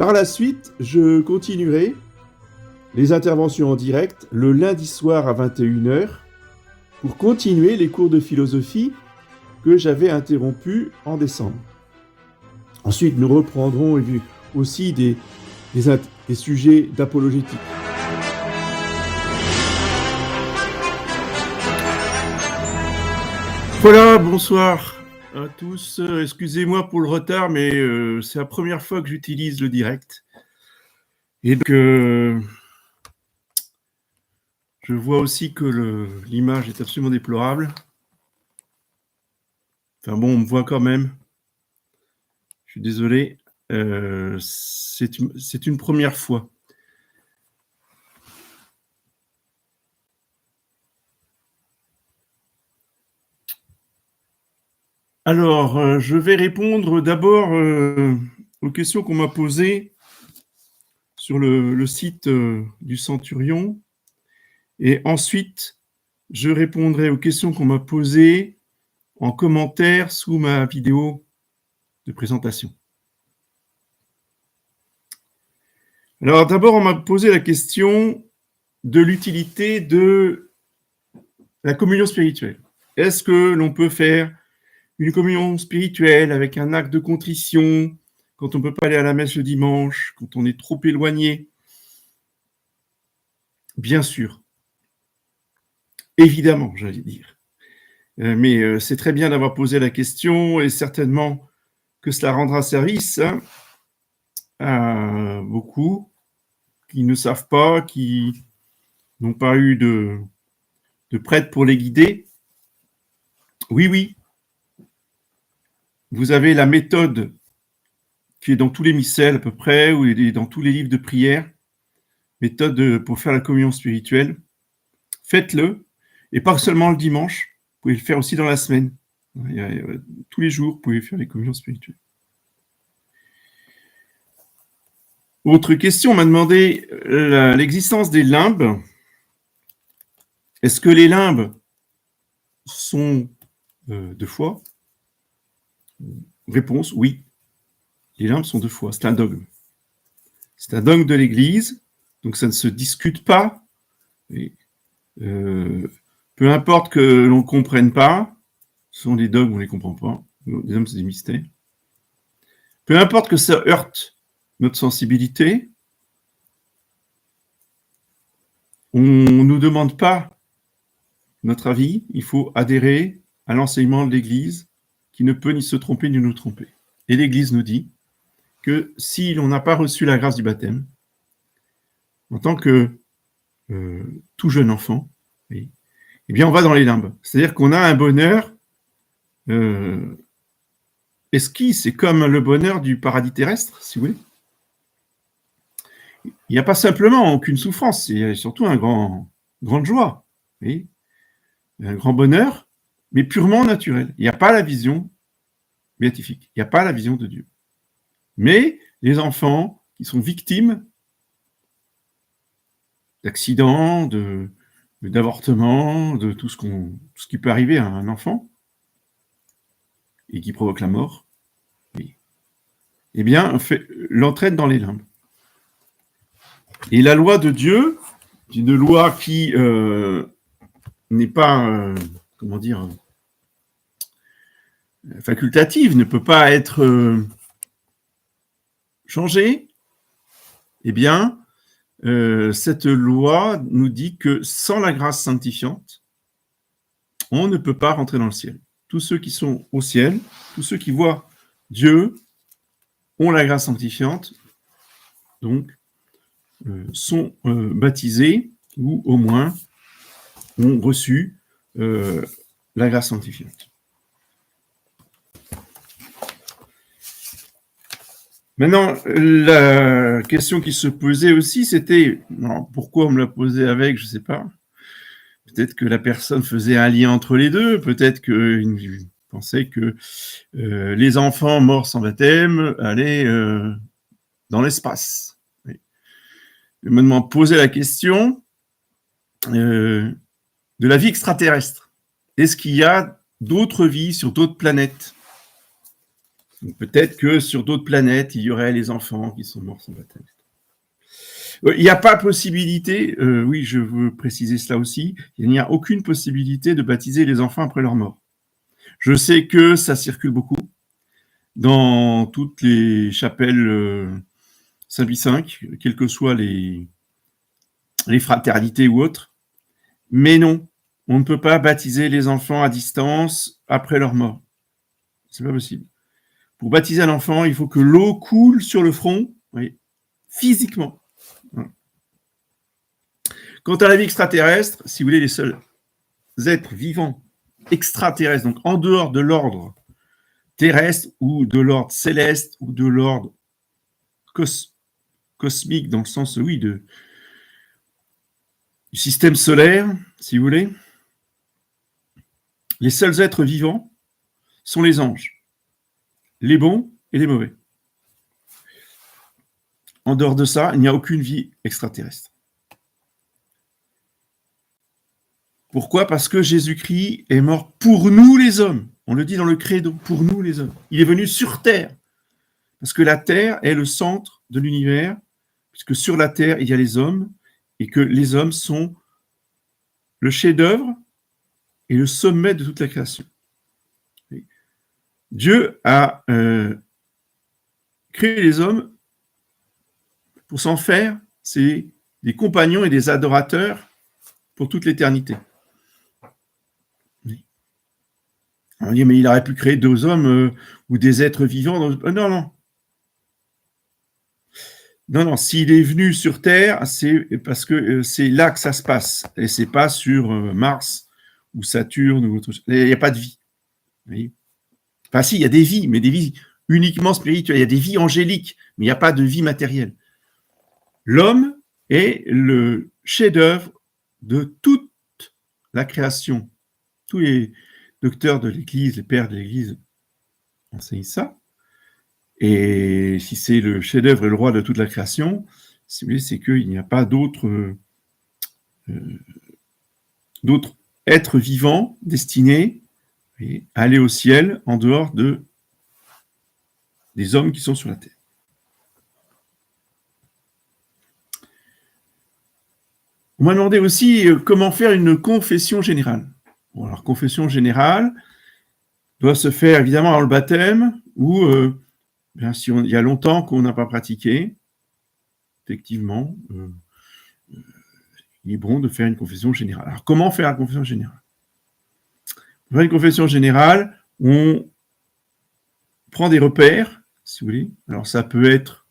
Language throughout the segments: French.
Par la suite, je continuerai les interventions en direct le lundi soir à 21h pour continuer les cours de philosophie que j'avais interrompus en décembre. Ensuite, nous reprendrons aussi des sujets d'apologétique. Voilà, bonsoir à tous. Excusez-moi pour le retard, mais c'est la première fois que j'utilise le direct. Et donc, je vois aussi que l'image est absolument déplorable. Enfin bon, on me voit quand même. Je suis désolé. C'est une première fois. Alors, je vais répondre d'abord aux questions qu'on m'a posées sur le site du Centurion. Et ensuite, je répondrai aux questions qu'on m'a posées en commentaire sous ma vidéo de présentation. Alors, d'abord, on m'a posé la question de l'utilité de la communion spirituelle. Est-ce que l'on peut faire une communion spirituelle avec un acte de contrition quand on ne peut pas aller à la messe le dimanche, quand on est trop éloigné? Bien sûr. Évidemment, j'allais dire. Mais c'est très bien d'avoir posé la question et certainement que cela rendra service à beaucoup qui ne savent pas, qui n'ont pas eu de prêtre pour les guider. Oui. Vous avez la méthode qui est dans tous les missels à peu près, ou dans tous les livres de prière, méthode pour faire la communion spirituelle. Faites-le, et pas seulement le dimanche, vous pouvez le faire aussi dans la semaine. Tous les jours, vous pouvez faire les communions spirituelles. Autre question, on m'a demandé l'existence des limbes. Est-ce que les limbes sont de foi? Réponse, oui. Les limbes sont de foi, c'est un dogme. C'est un dogme de l'Église, donc ça ne se discute pas. Et, peu importe que l'on ne comprenne pas, ce sont des dogmes, on ne les comprend pas. Les dogmes, c'est des mystères. Peu importe que ça heurte notre sensibilité, on ne nous demande pas notre avis, il faut adhérer à l'enseignement de l'Église qui ne peut ni se tromper ni nous tromper. Et l'Église nous dit que si l'on n'a pas reçu la grâce du baptême, en tant que tout jeune enfant, oui, eh bien on va dans les limbes. C'est-à-dire qu'on a un bonheur esquis, c'est comme le bonheur du paradis terrestre, si vous voulez. Il n'y a pas simplement aucune souffrance, il y a surtout grande joie, oui, un grand bonheur, mais purement naturel. Il n'y a pas la vision béatifique, il n'y a pas la vision de Dieu. Mais les enfants qui sont victimes d'accidents, d'avortements, de tout ce qui peut arriver à un enfant et qui provoque la mort, oui, eh bien, l'entraîne dans les limbes. Et la loi de Dieu, une loi qui n'est pas, facultative, ne peut pas être changée, eh bien, cette loi nous dit que sans la grâce sanctifiante, on ne peut pas rentrer dans le ciel. Tous ceux qui sont au ciel, tous ceux qui voient Dieu, ont la grâce sanctifiante, donc sont baptisés, ou au moins ont reçu la grâce sanctifiante. Maintenant, la question qui se posait aussi, c'était, pourquoi on me l'a posé avec, je ne sais pas. Peut-être que la personne faisait un lien entre les deux, peut-être qu'il pensait que les enfants morts sans baptême allaient dans l'espace. Oui. Il m'a posé la question de la vie extraterrestre. Est-ce qu'il y a d'autres vies sur d'autres planètes? Donc, peut-être que sur d'autres planètes, il y aurait les enfants qui sont morts sans baptême. Il n'y a pas possibilité, oui, je veux préciser cela aussi, il n'y a aucune possibilité de baptiser les enfants après leur mort. Je sais que ça circule beaucoup dans toutes les chapelles Saint-Louis V, quelles que soient les fraternités ou autres. Mais non, on ne peut pas baptiser les enfants à distance après leur mort. C'est pas possible. Pour baptiser un enfant, il faut que l'eau coule sur le front, oui, physiquement. Quant à la vie extraterrestre, si vous voulez, les seuls êtres vivants extraterrestres, donc en dehors de l'ordre terrestre ou de l'ordre céleste ou de l'ordre cosmique, dans le sens, oui, du système solaire, si vous voulez, les seuls êtres vivants sont les anges, les bons et les mauvais. En dehors de ça, il n'y a aucune vie extraterrestre. Pourquoi ? Parce que Jésus-Christ est mort pour nous les hommes. On le dit dans le credo, pour nous les hommes. Il est venu sur Terre. Parce que la Terre est le centre de l'univers, puisque sur la Terre, il y a les hommes, et que les hommes sont le chef-d'œuvre et le sommet de toute la création. Dieu a créé les hommes pour s'en faire des compagnons et des adorateurs pour toute l'éternité. On dit, mais il aurait pu créer deux hommes ou des êtres vivants. Non. Non, s'il est venu sur Terre, c'est parce que c'est là que ça se passe. Et c'est pas sur Mars ou Saturne ou autre chose. Il n'y a pas de vie. Vous voyez ? Enfin, si, il y a des vies, mais des vies uniquement spirituelles. Il y a des vies angéliques, mais il n'y a pas de vie matérielle. L'homme est le chef-d'œuvre de toute la création. Tous les docteurs de l'Église, les pères de l'Église enseignent ça. Et si c'est le chef-d'œuvre et le roi de toute la création, si vous voulez, c'est qu'il n'y a pas d'autres êtres vivants destinés à aller au ciel en dehors des hommes qui sont sur la terre. On m'a demandé aussi comment faire une confession générale. Bon, alors, confession générale doit se faire évidemment avant le baptême ou bien, si il y a longtemps qu'on n'a pas pratiqué, effectivement, il est bon de faire une confession générale. Alors, comment faire la confession générale ? Pour faire une confession générale, on prend des repères, si vous voulez. Alors, ça peut être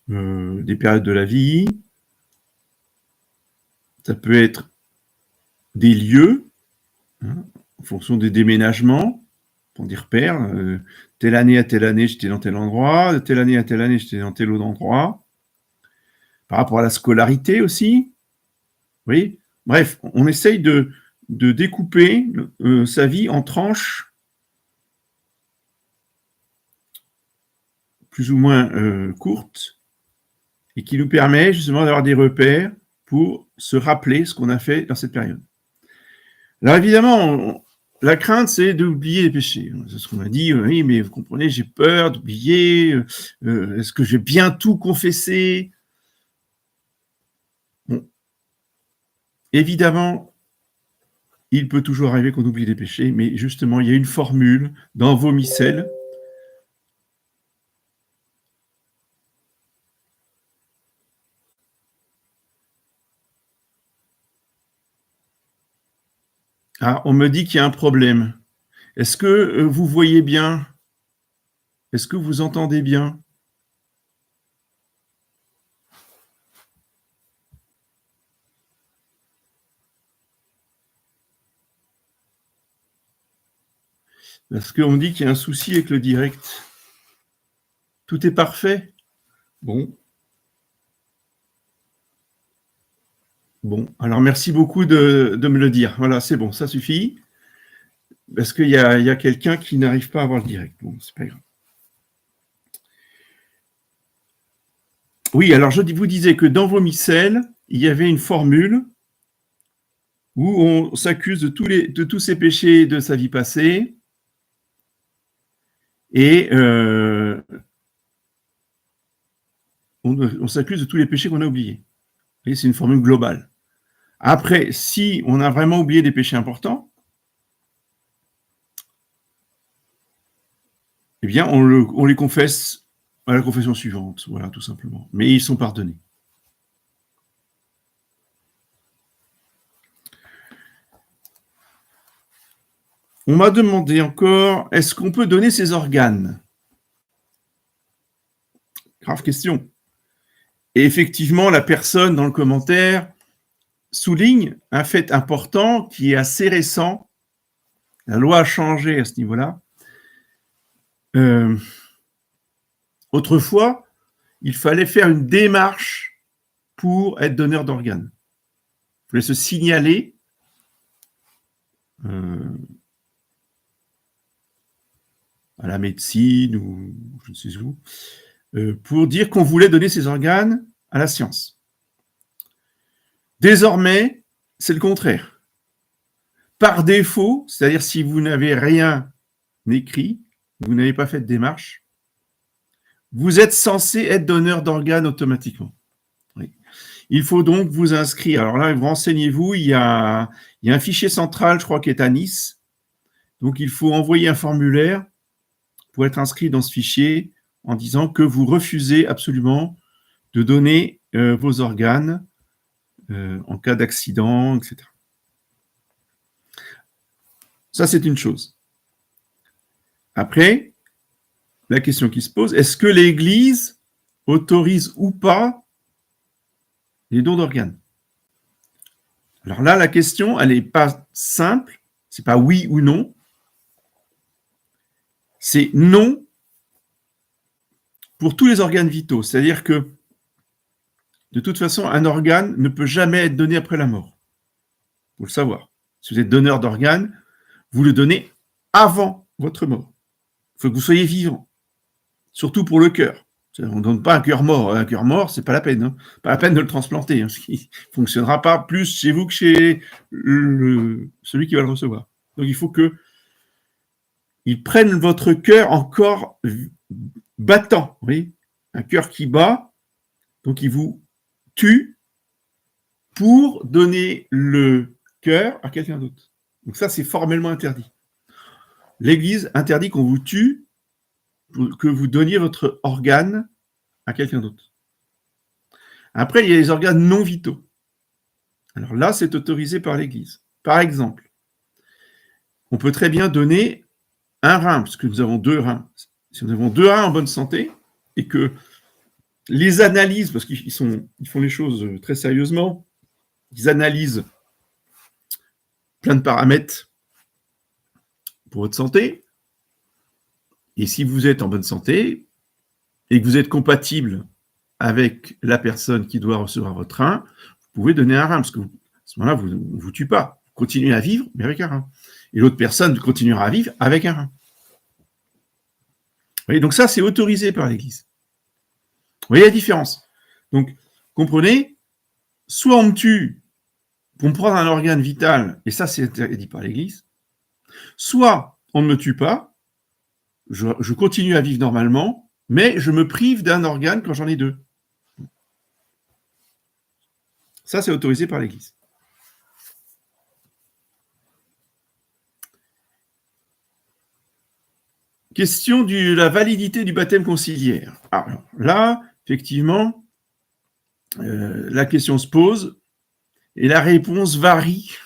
des périodes de la vie, ça peut être des lieux, en fonction des déménagements, pour des repères. Telle année à telle année, j'étais dans tel endroit, telle année à telle année, j'étais dans tel autre endroit. Par rapport à la scolarité aussi. Oui. Bref, on essaye de découper sa vie en tranches plus ou moins courtes et qui nous permet justement d'avoir des repères pour se rappeler ce qu'on a fait dans cette période. Alors évidemment, la crainte, c'est d'oublier les péchés. C'est ce qu'on m'a dit, oui, mais vous comprenez, j'ai peur d'oublier, est-ce que j'ai bien tout confessé ? Bon. Évidemment, il peut toujours arriver qu'on oublie des péchés, mais justement, il y a une formule dans vos missels. Ah, on me dit qu'il y a un problème. Est-ce que vous voyez bien ? Est-ce que vous entendez bien ? Parce qu'on me dit qu'il y a un souci avec le direct. Tout est parfait ? Bon. Bon, alors merci beaucoup de me le dire. Voilà, c'est bon, ça suffit. Parce qu'il y a quelqu'un qui n'arrive pas à avoir le direct. Bon, c'est pas grave. Oui, alors je vous disais que dans vos missels, il y avait une formule où on s'accuse de tous ces péchés de sa vie passée. Et on s'accuse de tous les péchés qu'on a oubliés. Et c'est une formule globale. Après, si on a vraiment oublié des péchés importants, eh bien, on les confesse à la confession suivante, voilà, tout simplement. Mais ils sont pardonnés. On m'a demandé encore, est-ce qu'on peut donner ses organes? Grave question. Et effectivement, la personne dans le commentaire souligne un fait important qui est assez récent. La loi a changé à ce niveau-là. Autrefois, il fallait faire une démarche pour être donneur d'organes. Il fallait se signaler à la médecine ou je ne sais où, pour dire qu'on voulait donner ses organes à la science. Désormais, c'est le contraire. Par défaut, c'est-à-dire si vous n'avez rien écrit, vous n'avez pas fait de démarche, vous êtes censé être donneur d'organes automatiquement. Oui. Il faut donc vous inscrire. Alors là, renseignez-vous, il y a un fichier central, je crois, qui est à Nice. Donc, il faut envoyer un formulaire pour être inscrit dans ce fichier en disant que vous refusez absolument de donner vos organes en cas d'accident, etc. Ça, c'est une chose. Après, la question qui se pose, est-ce que l'Église autorise ou pas les dons d'organes? Alors là, la question, elle n'est pas simple, c'est pas oui ou non, c'est non pour tous les organes vitaux. C'est-à-dire que, de toute façon, un organe ne peut jamais être donné après la mort. Il faut le savoir. Si vous êtes donneur d'organes, vous le donnez avant votre mort. Il faut que vous soyez vivant. Surtout pour le cœur. On ne donne pas un cœur mort. Un cœur mort, c'est pas la peine. Hein. Pas la peine de le transplanter. Hein, ce qui ne fonctionnera pas plus chez vous que chez celui qui va le recevoir. Donc il faut qu'ils prennent votre cœur encore battant. Vous voyez, un cœur qui bat, donc ils vous tuent pour donner le cœur à quelqu'un d'autre. Donc ça, c'est formellement interdit. L'Église interdit qu'on vous tue pour que vous donniez votre organe à quelqu'un d'autre. Après, il y a les organes non vitaux. Alors là, c'est autorisé par l'Église. Par exemple, on peut très bien donner un rein, parce que nous avons 2 reins. Si nous avons 2 reins en bonne santé, et que les analyses, parce qu'ils font les choses très sérieusement, ils analysent plein de paramètres pour votre santé, et si vous êtes en bonne santé, et que vous êtes compatible avec la personne qui doit recevoir votre rein, vous pouvez donner un rein, parce que à ce moment-là, vous ne vous tuez pas. Vous continuez à vivre, mais avec un rein. Et l'autre personne continuera à vivre avec un rein. Vous voyez, donc ça, c'est autorisé par l'Église. Vous voyez la différence? Donc, comprenez, soit on me tue pour me prendre un organe vital, et ça, c'est interdit par l'Église, soit on ne me tue pas, je continue à vivre normalement, mais je me prive d'un organe quand j'en ai 2. Ça, c'est autorisé par l'Église. Question de la validité du baptême conciliaire. Alors là, effectivement, la question se pose et la réponse varie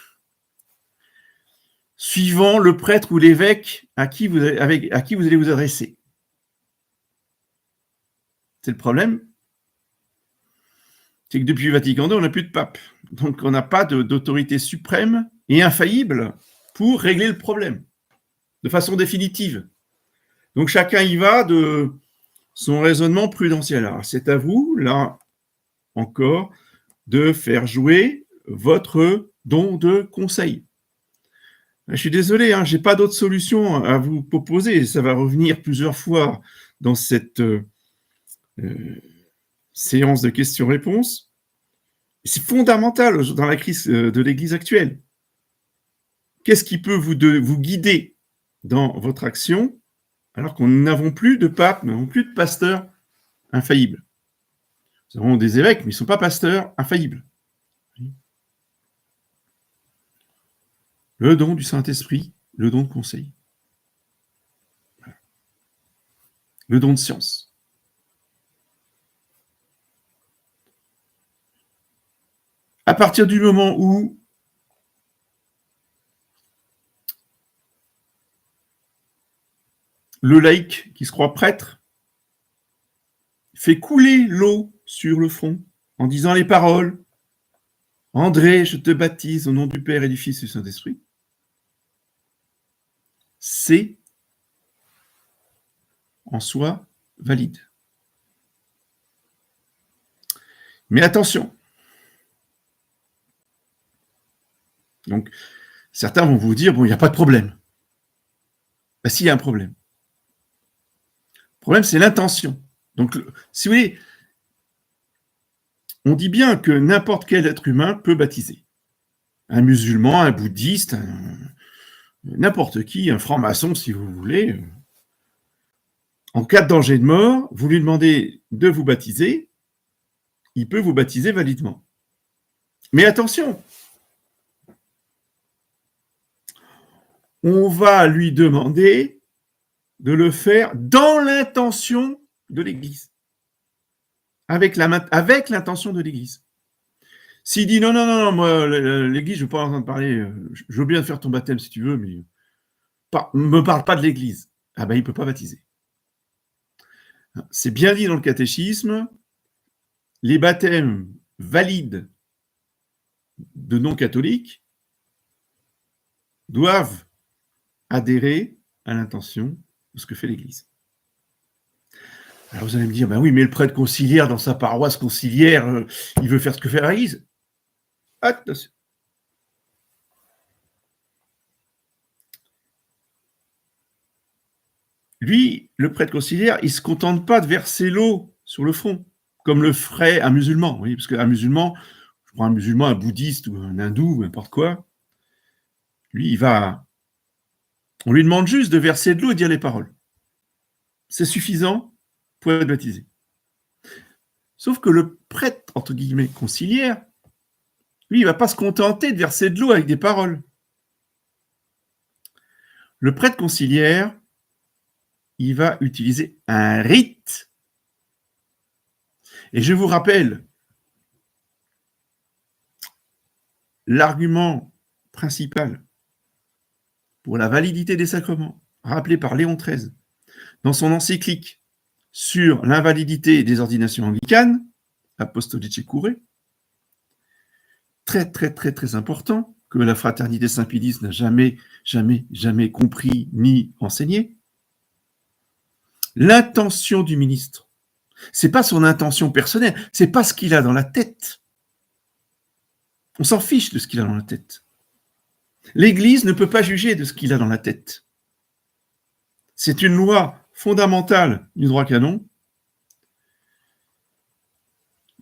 suivant le prêtre ou l'évêque à qui vous allez vous adresser. C'est le problème, c'est que depuis Vatican II, on n'a plus de pape. Donc, on n'a pas d'autorité suprême et infaillible pour régler le problème de façon définitive. Donc, chacun y va de son raisonnement prudentiel. Alors, c'est à vous, là encore, de faire jouer votre don de conseil. Je suis désolé, je n'ai pas d'autre solution à vous proposer. Ça va revenir plusieurs fois dans cette séance de questions-réponses. C'est fondamental dans la crise de l'Église actuelle. Qu'est-ce qui peut vous guider dans votre action? alors qu'on n'avons plus de pape, nous n'avons plus de pasteur infaillible. Nous avons des évêques, mais ils ne sont pas pasteurs infaillibles. Le don du Saint-Esprit, le don de conseil. Le don de science. À partir du moment où le laïc qui se croit prêtre fait couler l'eau sur le front en disant les paroles « André, je te baptise au nom du Père et du Fils et du Saint-Esprit », c'est en soi valide. Mais attention. Donc, certains vont vous dire, bon, il n'y a pas de problème. Ben, si, il y a un problème. Le problème, c'est l'intention. Donc, si vous voulez, on dit bien que n'importe quel être humain peut baptiser. Un musulman, un bouddhiste, n'importe qui, un franc-maçon, si vous voulez. En cas de danger de mort, vous lui demandez de vous baptiser, il peut vous baptiser validement. Mais attention, on va lui demander de le faire dans l'intention de l'Église. Avec l'intention de l'Église. S'il dit non, moi, l'Église, je ne veux pas entendre parler, je veux bien faire ton baptême si tu veux, mais ne me parle pas de l'Église. Ah ben, il ne peut pas baptiser. C'est bien dit dans le catéchisme, les baptêmes valides de non-catholiques doivent adhérer à l'intention de ce que fait l'Église. Alors vous allez me dire, ben oui, mais le prêtre conciliaire dans sa paroisse conciliaire, il veut faire ce que fait l'Église. Attention. Lui, le prêtre conciliaire, il ne se contente pas de verser l'eau sur le front, comme le ferait un musulman. Oui, parce qu'un musulman, je prends un musulman, un bouddhiste ou un hindou, n'importe quoi, lui, on lui demande juste de verser de l'eau et de dire les paroles. C'est suffisant pour être baptisé. Sauf que le prêtre, entre guillemets, conciliaire, lui, il ne va pas se contenter de verser de l'eau avec des paroles. Le prêtre conciliaire, il va utiliser un rite. Et je vous rappelle l'argument principal pour la validité des sacrements, rappelé par Léon XIII dans son encyclique sur l'invalidité des ordinations anglicanes, Apostolice Curae, très, très, très, très important, que la fraternité Saint-Pédis n'a jamais compris ni enseigné. L'intention du ministre, c'est pas son intention personnelle, c'est pas ce qu'il a dans la tête. On s'en fiche de ce qu'il a dans la tête. L'Église ne peut pas juger de ce qu'il a dans la tête. C'est une loi fondamentale du droit canon,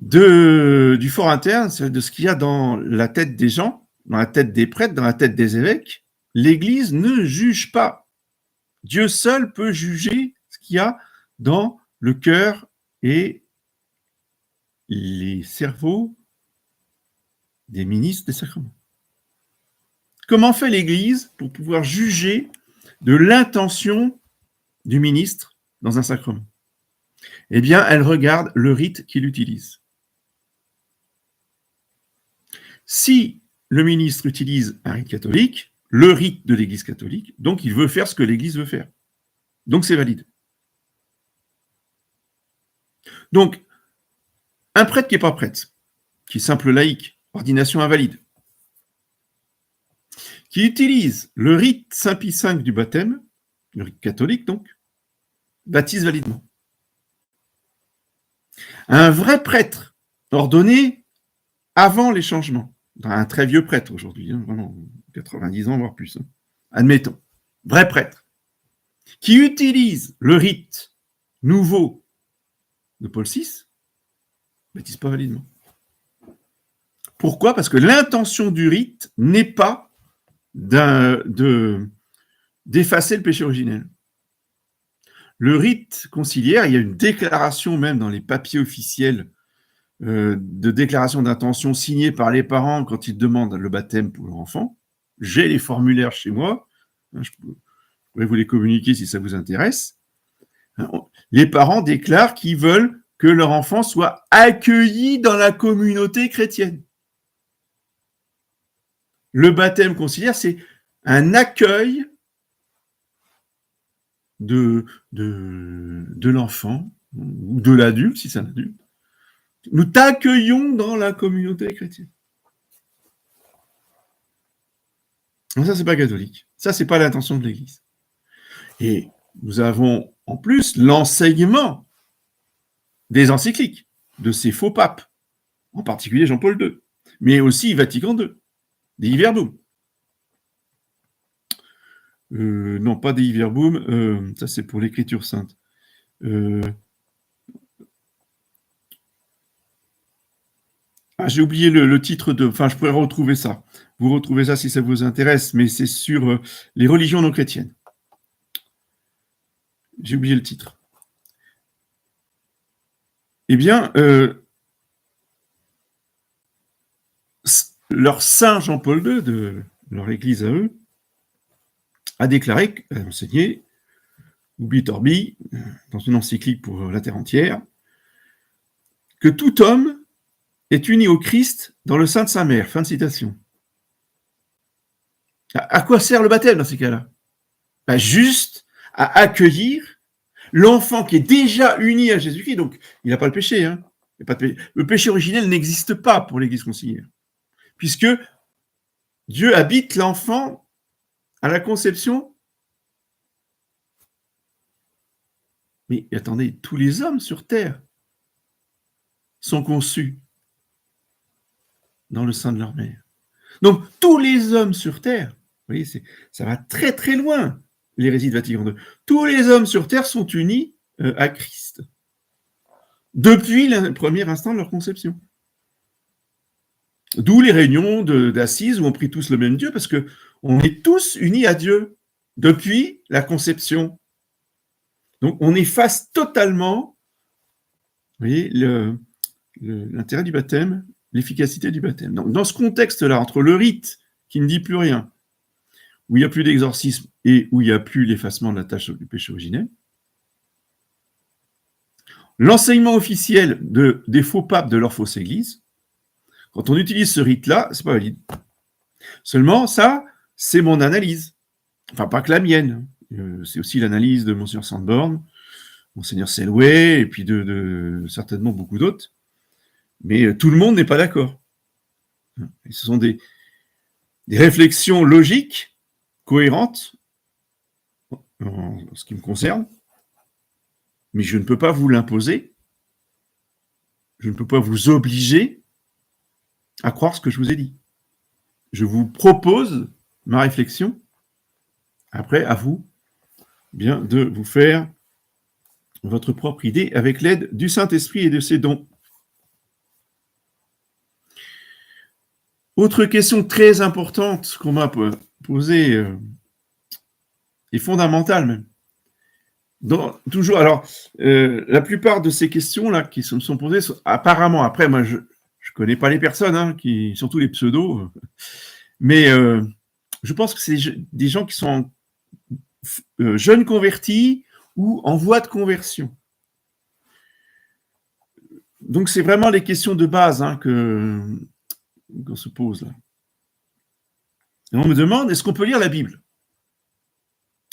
du fort interne, c'est de ce qu'il y a dans la tête des gens, dans la tête des prêtres, dans la tête des évêques. L'Église ne juge pas. Dieu seul peut juger ce qu'il y a dans le cœur et les cerveaux des ministres des sacrements. Comment fait l'Église pour pouvoir juger de l'intention du ministre dans un sacrement? Eh bien, elle regarde le rite qu'il utilise. Si le ministre utilise un rite catholique, le rite de l'Église catholique, donc il veut faire ce que l'Église veut faire. Donc c'est valide. Donc, un prêtre qui n'est pas prêtre, qui est simple laïque, ordination invalide, qui utilise le rite Saint Pie V du baptême, le rite catholique donc, baptise validement. Un vrai prêtre ordonné avant les changements, un très vieux prêtre aujourd'hui, vraiment 90 ans voire plus, admettons, vrai prêtre, qui utilise le rite nouveau de Paul VI, baptise pas validement. Pourquoi ? Parce que l'intention du rite n'est pas d'effacer le péché originel. Le rite conciliaire, il y a une déclaration même dans les papiers officiels de déclaration d'intention signée par les parents quand ils demandent le baptême pour leur enfant. J'ai les formulaires chez moi, je pourrais vous les communiquer si ça vous intéresse. Les parents déclarent qu'ils veulent que leur enfant soit accueilli dans la communauté chrétienne. Le baptême conciliaire, c'est un accueil de l'enfant ou de l'adulte, si c'est un adulte. Nous t'accueillons dans la communauté chrétienne. Donc ça, c'est pas catholique. Ça, c'est pas l'intention de l'Église. Et nous avons en plus l'enseignement des encycliques de ces faux papes, en particulier Jean-Paul II, mais aussi Vatican II, des Verbum. Non, pas des Verbum, ça c'est pour l'écriture sainte. J'ai oublié le titre de... Enfin, je pourrais retrouver ça. Vous retrouvez ça si ça vous intéresse, mais c'est sur les religions non chrétiennes. J'ai oublié le titre. Eh bien, leur saint Jean-Paul II, de leur église à eux, a déclaré, a enseigné, Ubi Orbi, dans une encyclique pour la terre entière, que tout homme est uni au Christ dans le sein de sa mère. Fin de citation. À quoi sert le baptême dans ces cas-là? Juste à accueillir l'enfant qui est déjà uni à Jésus-Christ. Donc, il n'a pas le péché. Hein. Le péché originel n'existe pas pour l'Église conciliaire, puisque Dieu habite l'enfant à la conception. Mais attendez, tous les hommes sur terre sont conçus dans le sein de leur mère. Donc, tous les hommes sur terre, vous voyez, ça va très très loin, l'hérésie de Vatican II. Tous les hommes sur terre sont unis à Christ depuis le premier instant de leur conception. D'où les réunions d'Assises où on prie tous le même Dieu, parce qu'on est tous unis à Dieu depuis la conception. Donc, on efface totalement, vous voyez, l'intérêt du baptême, l'efficacité du baptême. Donc, dans ce contexte-là, entre le rite qui ne dit plus rien, où il n'y a plus d'exorcisme et où il n'y a plus l'effacement de la tâche du péché originel, l'enseignement officiel des faux papes de leur fausse église, quand on utilise ce rite-là, c'est pas valide. Seulement, ça, c'est mon analyse. Enfin, pas que la mienne. C'est aussi l'analyse de Monseigneur Sandborn, Monseigneur Selway, et puis de certainement beaucoup d'autres. Mais tout le monde n'est pas d'accord. Et ce sont des réflexions logiques, cohérentes, en ce qui me concerne, mais je ne peux pas vous l'imposer. Je ne peux pas vous obliger à croire ce que je vous ai dit. Je vous propose ma réflexion. Après, à vous, bien, de vous faire votre propre idée avec l'aide du Saint-Esprit et de ses dons. Autre question très importante qu'on m'a posée, et fondamentale même. Toujours, alors, la plupart de ces questions-là qui se sont posées, apparemment, après, moi, je connais pas les personnes, hein, surtout les pseudos, mais je pense que c'est des gens qui sont jeunes convertis ou en voie de conversion. Donc, c'est vraiment les questions de base hein, qu'on se pose là. Et on me demande, est-ce qu'on peut lire la Bible?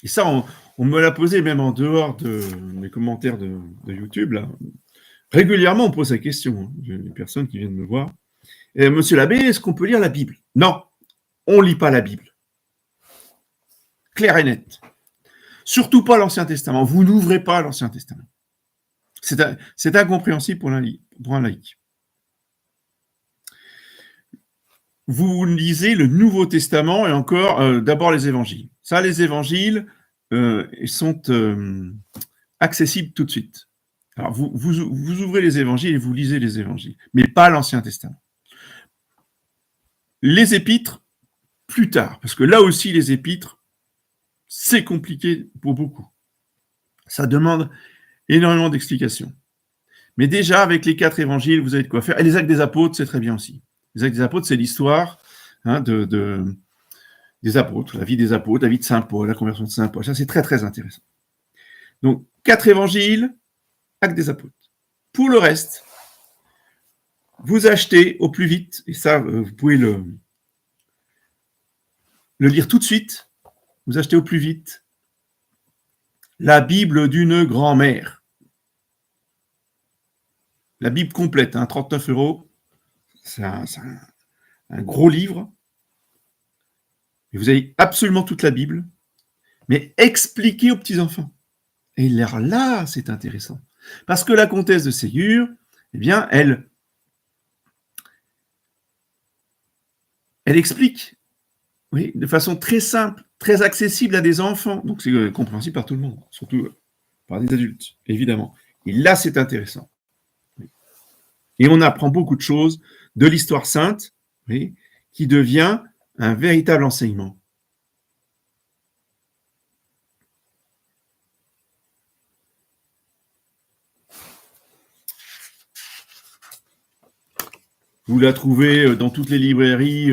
Et ça, on me l'a posé même en dehors des commentaires de YouTube. Là. Régulièrement, on pose la question. Hein. J'ai des personnes qui viennent me voir. Monsieur l'abbé, est-ce qu'on peut lire la Bible? Non, on ne lit pas la Bible. Clair et net. Surtout pas l'Ancien Testament. Vous n'ouvrez pas l'Ancien Testament. C'est incompréhensible pour un laïc. Vous lisez le Nouveau Testament et encore d'abord les évangiles. Ça, les évangiles sont accessibles tout de suite. Alors, vous ouvrez les évangiles et vous lisez les évangiles, mais pas l'Ancien Testament. Les épîtres, plus tard, parce que là aussi, les épîtres, c'est compliqué pour beaucoup. Ça demande énormément d'explications. Mais déjà, avec les 4 évangiles, vous avez de quoi faire. Et les actes des apôtres, c'est très bien aussi. Les actes des apôtres, c'est l'histoire des apôtres, la vie des apôtres, la vie de Saint Paul, la conversion de Saint Paul. Ça, c'est très, très intéressant. Donc, 4 évangiles, actes des apôtres. Pour le reste, vous achetez au plus vite, et ça, vous pouvez le lire tout de suite, vous achetez au plus vite la Bible d'une grand-mère. La Bible complète, 39 €. C'est un gros livre. Et vous avez absolument toute la Bible, mais expliquée aux petits-enfants. Et là, c'est intéressant. Parce que la comtesse de Ségur, eh bien, elle explique, oui, de façon très simple, très accessible à des enfants. Donc, c'est compréhensible par tout le monde, surtout par des adultes, évidemment. Et là, c'est intéressant. Et on apprend beaucoup de choses de l'histoire sainte, oui, qui devient un véritable enseignement. Vous la trouvez dans toutes les librairies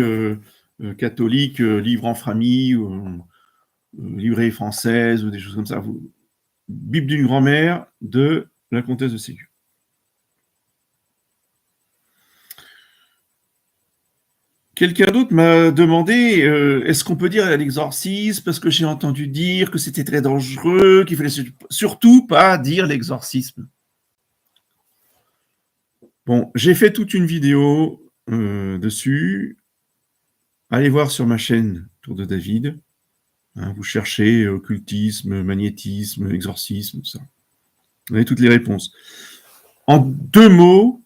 catholiques, livres en famille, librairies françaises ou des choses comme ça. Bible d'une grand-mère de la comtesse de Ségur. Quelqu'un d'autre m'a demandé est-ce qu'on peut dire à l'exorcisme parce que j'ai entendu dire que c'était très dangereux, qu'il fallait surtout pas dire l'exorcisme. Bon, j'ai fait toute une vidéo dessus. Allez voir sur ma chaîne Tour de David. Hein, vous cherchez occultisme, magnétisme, exorcisme, tout ça. Vous avez toutes les réponses. En 2 mots,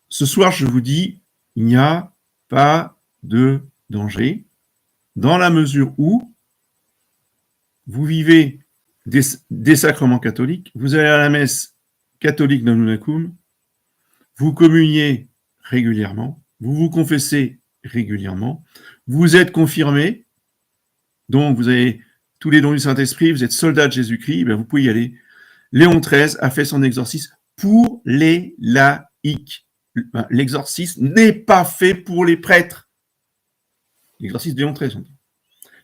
ce soir, je vous dis, il n'y a pas de danger dans la mesure où vous vivez des sacrements catholiques, vous allez à la messe catholique d'Anunnacum, vous communiez régulièrement, vous vous confessez régulièrement, vous êtes confirmé, donc vous avez tous les dons du Saint-Esprit, vous êtes soldat de Jésus-Christ, ben vous pouvez y aller. Léon XIII a fait son exorcisme pour les laïcs. L'exorcisme n'est pas fait pour les prêtres. L'exorcisme de Léon XIII.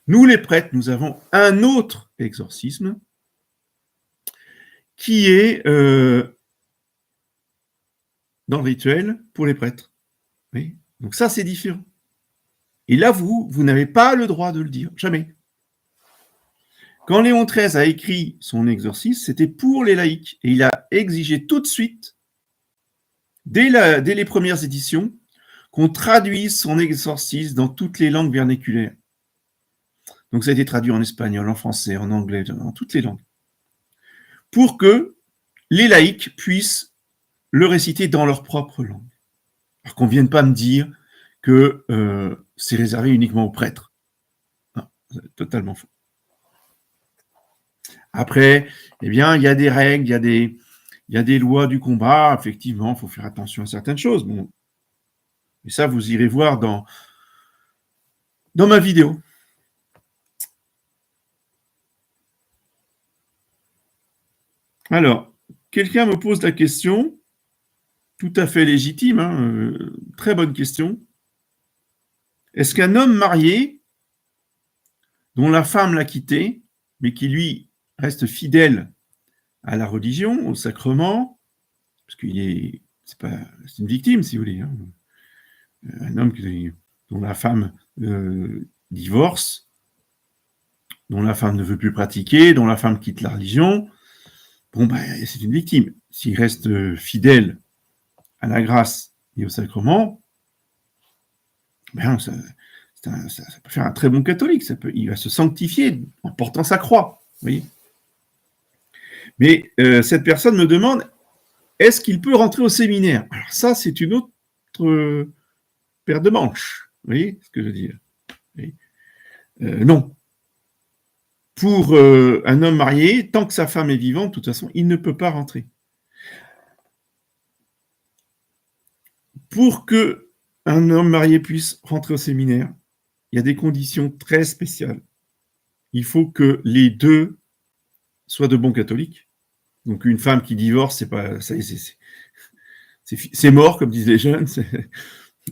Nous, les prêtres, nous avons un autre exorcisme qui est dans le rituel pour les prêtres. Oui. Donc ça, c'est différent. Et là, vous n'avez pas le droit de le dire, jamais. Quand Léon XIII a écrit son exorcisme, c'était pour les laïcs. Et il a exigé tout de suite, dès les premières éditions, qu'on traduise son exorcisme dans toutes les langues vernaculaires. Donc ça a été traduit en espagnol, en français, en anglais, dans toutes les langues. Pour que les laïcs puissent le réciter dans leur propre langue. Alors qu'on ne vienne pas me dire que c'est réservé uniquement aux prêtres. Non, c'est totalement faux. Après, eh bien, il y a des règles, il y a des lois du combat. Effectivement, il faut faire attention à certaines choses. Bon, et ça, vous irez voir dans ma vidéo. Alors, quelqu'un me pose la question, tout à fait légitime, hein, très bonne question. Est-ce qu'un homme marié, dont la femme l'a quitté, mais qui lui reste fidèle à la religion, au sacrement, parce c'est une victime, si vous voulez, hein, un homme dont la femme divorce, dont la femme ne veut plus pratiquer, dont la femme quitte la religion, bon, ben, c'est une victime. S'il reste fidèle à la grâce et au sacrement, ben, ça peut faire un très bon catholique. Il va se sanctifier en portant sa croix. Vous voyez. Mais cette personne me demande, est-ce qu'il peut rentrer au séminaire? Alors ça, c'est une autre paire de manches. Vous voyez ce que je veux dire? Non. Pour un homme marié, tant que sa femme est vivante, de toute façon, il ne peut pas rentrer. Pour que un homme marié puisse rentrer au séminaire, il y a des conditions très spéciales. Il faut que les deux soit de bons catholiques. Donc une femme qui divorce, c'est pas, c'est mort, comme disent les jeunes,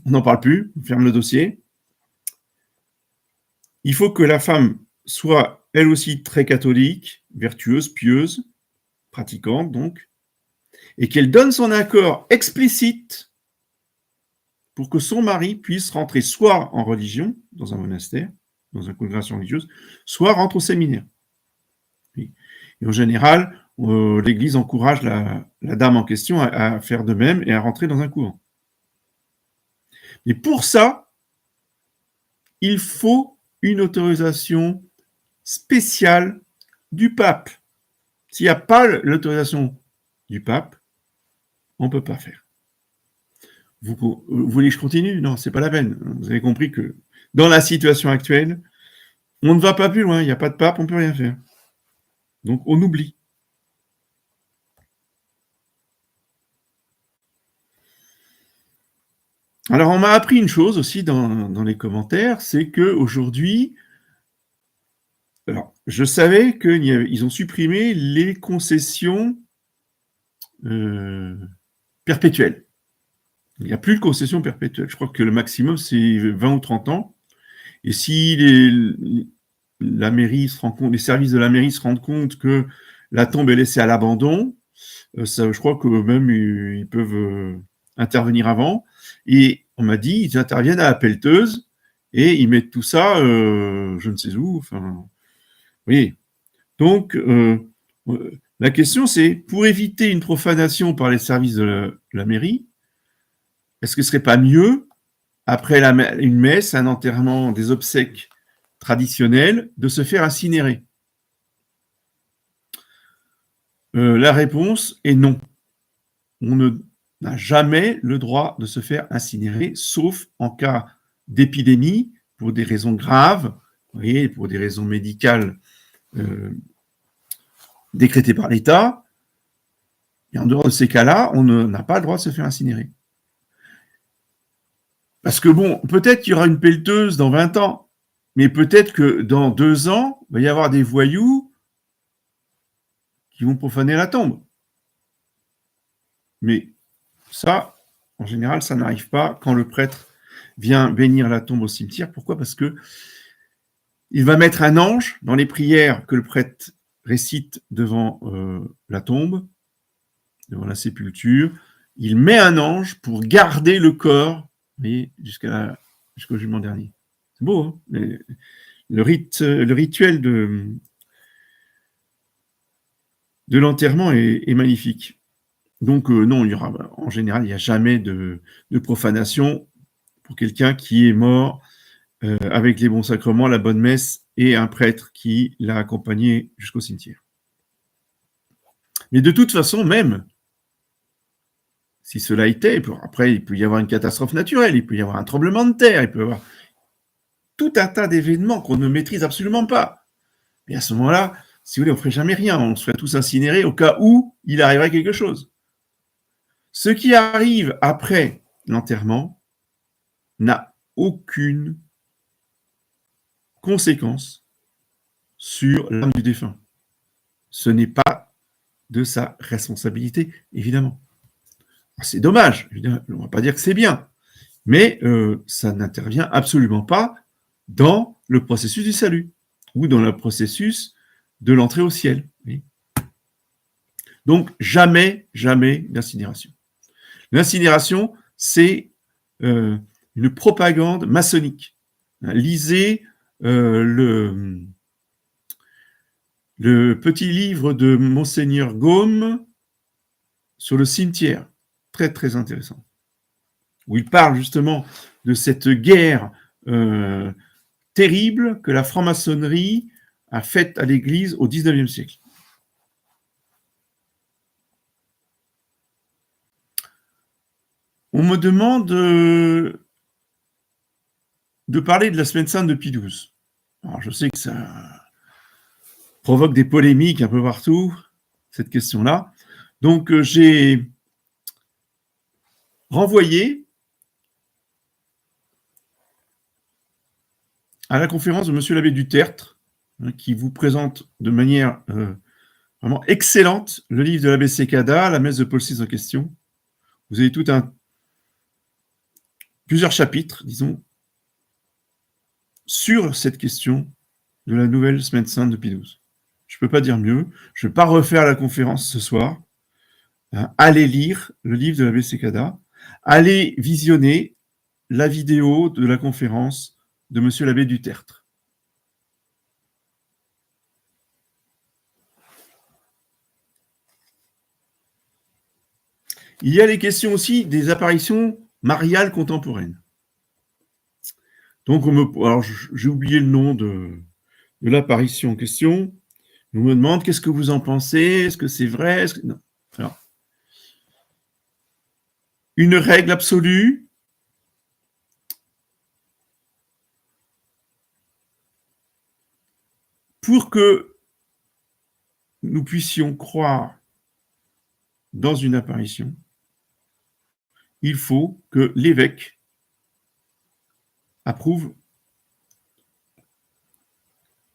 on n'en parle plus, on ferme le dossier. Il faut que la femme soit elle aussi très catholique, vertueuse, pieuse, pratiquante donc, et qu'elle donne son accord explicite pour que son mari puisse rentrer soit en religion, dans un monastère, dans une congrégation religieuse, soit rentre au séminaire. Et en général, l'Église encourage la dame en question à faire de même et à rentrer dans un couvent. Mais pour ça, il faut une autorisation spéciale du pape. S'il n'y a pas l'autorisation du pape, on ne peut pas faire. Vous voulez que je continue? Non, c'est pas la peine. Vous avez compris que dans la situation actuelle, on ne va pas plus loin. Il n'y a pas de pape, on ne peut rien faire. Donc, on oublie. Alors, on m'a appris une chose aussi dans les commentaires, c'est qu'aujourd'hui, alors, je savais qu'ils ont supprimé les concessions perpétuelles. Il n'y a plus de concession perpétuelle. Je crois que le maximum, c'est 20 ou 30 ans. Et si la mairie se rend compte, les services de la mairie se rendent compte que la tombe est laissée à l'abandon, je crois que même ils peuvent intervenir avant. Et on m'a dit, ils interviennent à la pelleteuse et ils mettent tout ça, je ne sais où. Enfin, oui. Donc, la question, c'est pour éviter une profanation par les services de la mairie, est-ce que ce serait pas mieux, après une messe, un enterrement, des obsèques traditionnelles, de se faire incinérer? La réponse est non. On n'a jamais le droit de se faire incinérer, sauf en cas d'épidémie, pour des raisons graves, vous voyez, pour des raisons médicales décrétées par l'État. Et en dehors de ces cas-là, on n'a pas le droit de se faire incinérer. Parce que bon, peut-être qu'il y aura une pelleteuse dans 20 ans, mais peut-être que dans 2 ans, il va y avoir des voyous qui vont profaner la tombe. Mais ça, en général, ça n'arrive pas quand le prêtre vient bénir la tombe au cimetière. Pourquoi? Parce que il va mettre un ange dans les prières que le prêtre récite devant la tombe, devant la sépulture. Il met un ange pour garder le corps, vous voyez, jusqu'au jugement dernier. C'est beau, hein? Le rituel de l'enterrement est magnifique. Donc non, en général, il n'y a jamais de profanation pour quelqu'un qui est mort avec les bons sacrements, la bonne messe et un prêtre qui l'a accompagné jusqu'au cimetière. Mais de toute façon, même si cela était, après il peut y avoir une catastrophe naturelle, il peut y avoir un tremblement de terre, il peut y avoir tout un tas d'événements qu'on ne maîtrise absolument pas. Et à ce moment-là, si vous voulez, on ne ferait jamais rien, on serait tous incinérés au cas où il arriverait quelque chose. Ce qui arrive après l'enterrement n'a aucune conséquence sur l'âme du défunt. Ce n'est pas de sa responsabilité, évidemment. C'est dommage, évidemment, on ne va pas dire que c'est bien, mais ça n'intervient absolument pas dans le processus du salut ou dans le processus de l'entrée au ciel. Oui. Donc, jamais d'incinération. L'incinération, c'est une propagande maçonnique. Lisez le petit livre de Monseigneur Gaume sur le cimetière, très très intéressant, où il parle justement de cette guerre terrible que la franc-maçonnerie a faite à l'Église au XIXe siècle. On me demande de parler de la Semaine Sainte de Pie XII. Alors, je sais que ça provoque des polémiques un peu partout, cette question-là. Donc, j'ai renvoyé à la conférence de Monsieur l'abbé du Tertre, qui vous présente de manière Vraiment excellente, le livre de l'abbé Sekada, la messe de Paul VI en question. Vous avez plusieurs chapitres, disons, sur cette question de la nouvelle semaine sainte de Pie XII. Je ne peux pas dire mieux. Je ne vais pas refaire la conférence ce soir. Allez lire le livre de l'abbé Sekada. Allez visionner la vidéo de la conférence de monsieur l'abbé Dutertre. Il y a les questions aussi des apparitions mariales contemporaines. Donc, alors j'ai oublié le nom de l'apparition en question. On me demande qu'est-ce que vous en pensez, est-ce que c'est vrai, non. Alors, une règle absolue, pour que nous puissions croire dans une apparition, il faut que l'évêque approuve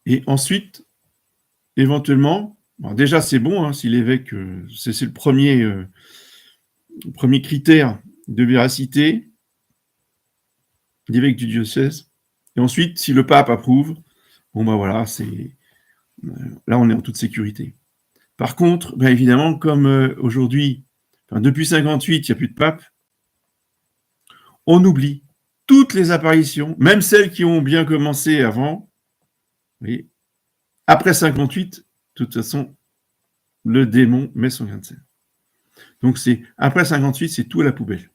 et ensuite, éventuellement, déjà c'est bon, si l'évêque, c'est le premier critère de véracité, l'évêque du diocèse, et ensuite, si le pape approuve, voilà, là on est en toute sécurité. Par contre, évidemment, comme aujourd'hui, depuis 58, il n'y a plus de pape, on oublie toutes les apparitions, même celles qui ont bien commencé avant. Oui. Après 58, de toute façon, le démon met son grain de sel. Donc après 58, c'est tout à la poubelle.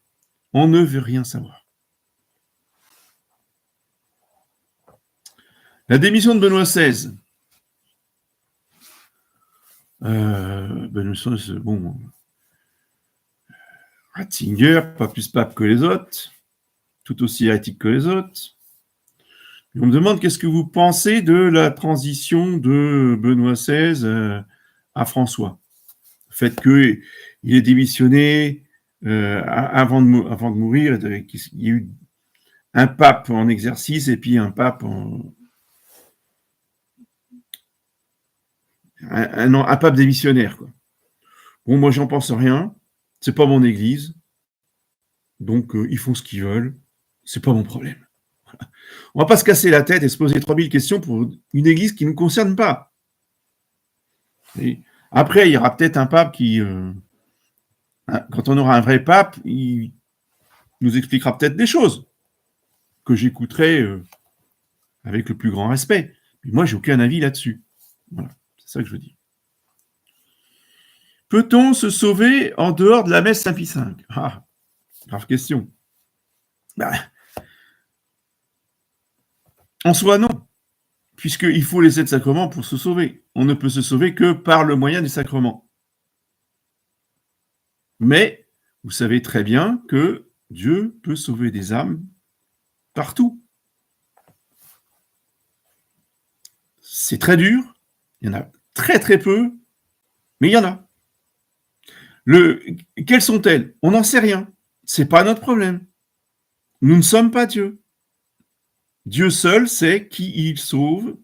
On ne veut rien savoir. La démission de Benoît XVI. Benoît XVI, bon, Ratzinger, pas plus pape que les autres, tout aussi hérétique que les autres. Et on me demande qu'est-ce que vous pensez de la transition de Benoît XVI à François. Le fait qu'il ait démissionné avant de mourir, qu'il y a eu un pape en exercice et puis un pape un pape démissionnaire, quoi. Bon, moi, j'en pense rien. C'est pas mon église. Donc, ils font ce qu'ils veulent. C'est pas mon problème. Voilà. On va pas se casser la tête et se poser 3000 questions pour une église qui ne nous concerne pas. Et après, il y aura peut-être un pape qui, quand on aura un vrai pape, il nous expliquera peut-être des choses que j'écouterai avec le plus grand respect. Mais moi, j'ai aucun avis là-dessus. Voilà, c'est ça que je veux dire. Peut-on se sauver en dehors de la messe Saint-Pie V? Ah, grave question. En soi, non, puisqu'il faut les 7 sacrements pour se sauver. On ne peut se sauver que par le moyen des sacrements. Mais vous savez très bien que Dieu peut sauver des âmes partout. C'est très dur, il y en a très très peu, mais il y en a. Quelles sont-elles? On n'en sait rien. C'est pas notre problème. Nous ne sommes pas Dieu. Dieu seul sait qui il sauve,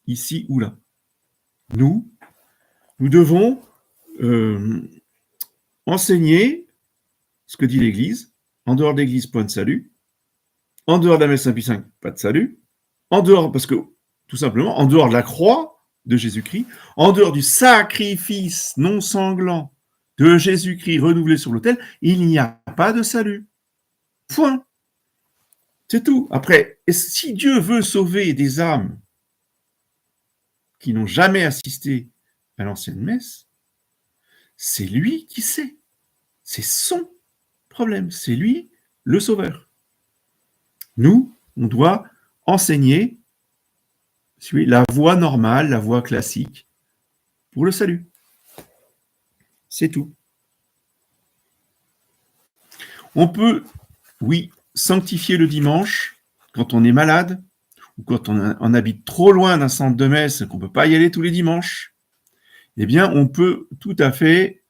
ici ou là. Nous devons enseigner ce que dit l'Église. En dehors de l'Église, point de salut. En dehors de la messe Saint-Pie V, pas de salut. En dehors, parce que, tout simplement, en dehors de la croix de Jésus-Christ, en dehors du sacrifice non sanglant de Jésus-Christ renouvelé sur l'autel, il n'y a pas de salut. Point. C'est tout. Après, si Dieu veut sauver des âmes qui n'ont jamais assisté à l'ancienne messe, c'est lui qui sait. C'est son problème. C'est lui le sauveur. Nous, on doit enseigner la voie normale, la voie classique pour le salut. C'est tout. On peut, oui, sanctifier le dimanche quand on est malade ou quand on habite trop loin d'un centre de messe, qu'on ne peut pas y aller tous les dimanches. Eh bien, on peut tout à fait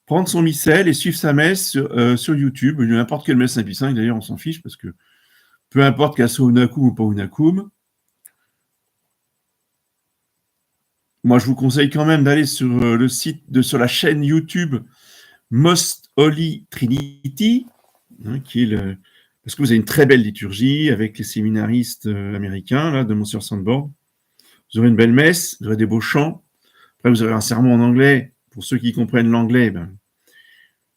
prendre son missel et suivre sa messe sur YouTube, n'importe quelle messe Saint-Pie V, d'ailleurs, on s'en fiche parce que peu importe qu'elle soit Unacum ou pas Unacum, moi, je vous conseille quand même d'aller sur le site, sur la chaîne YouTube Most Holy Trinity, hein, parce que vous avez une très belle liturgie avec les séminaristes américains là, de Monsieur Sandborn. Vous aurez une belle messe, vous aurez des beaux chants. Après, vous aurez un sermon en anglais. Pour ceux qui comprennent l'anglais,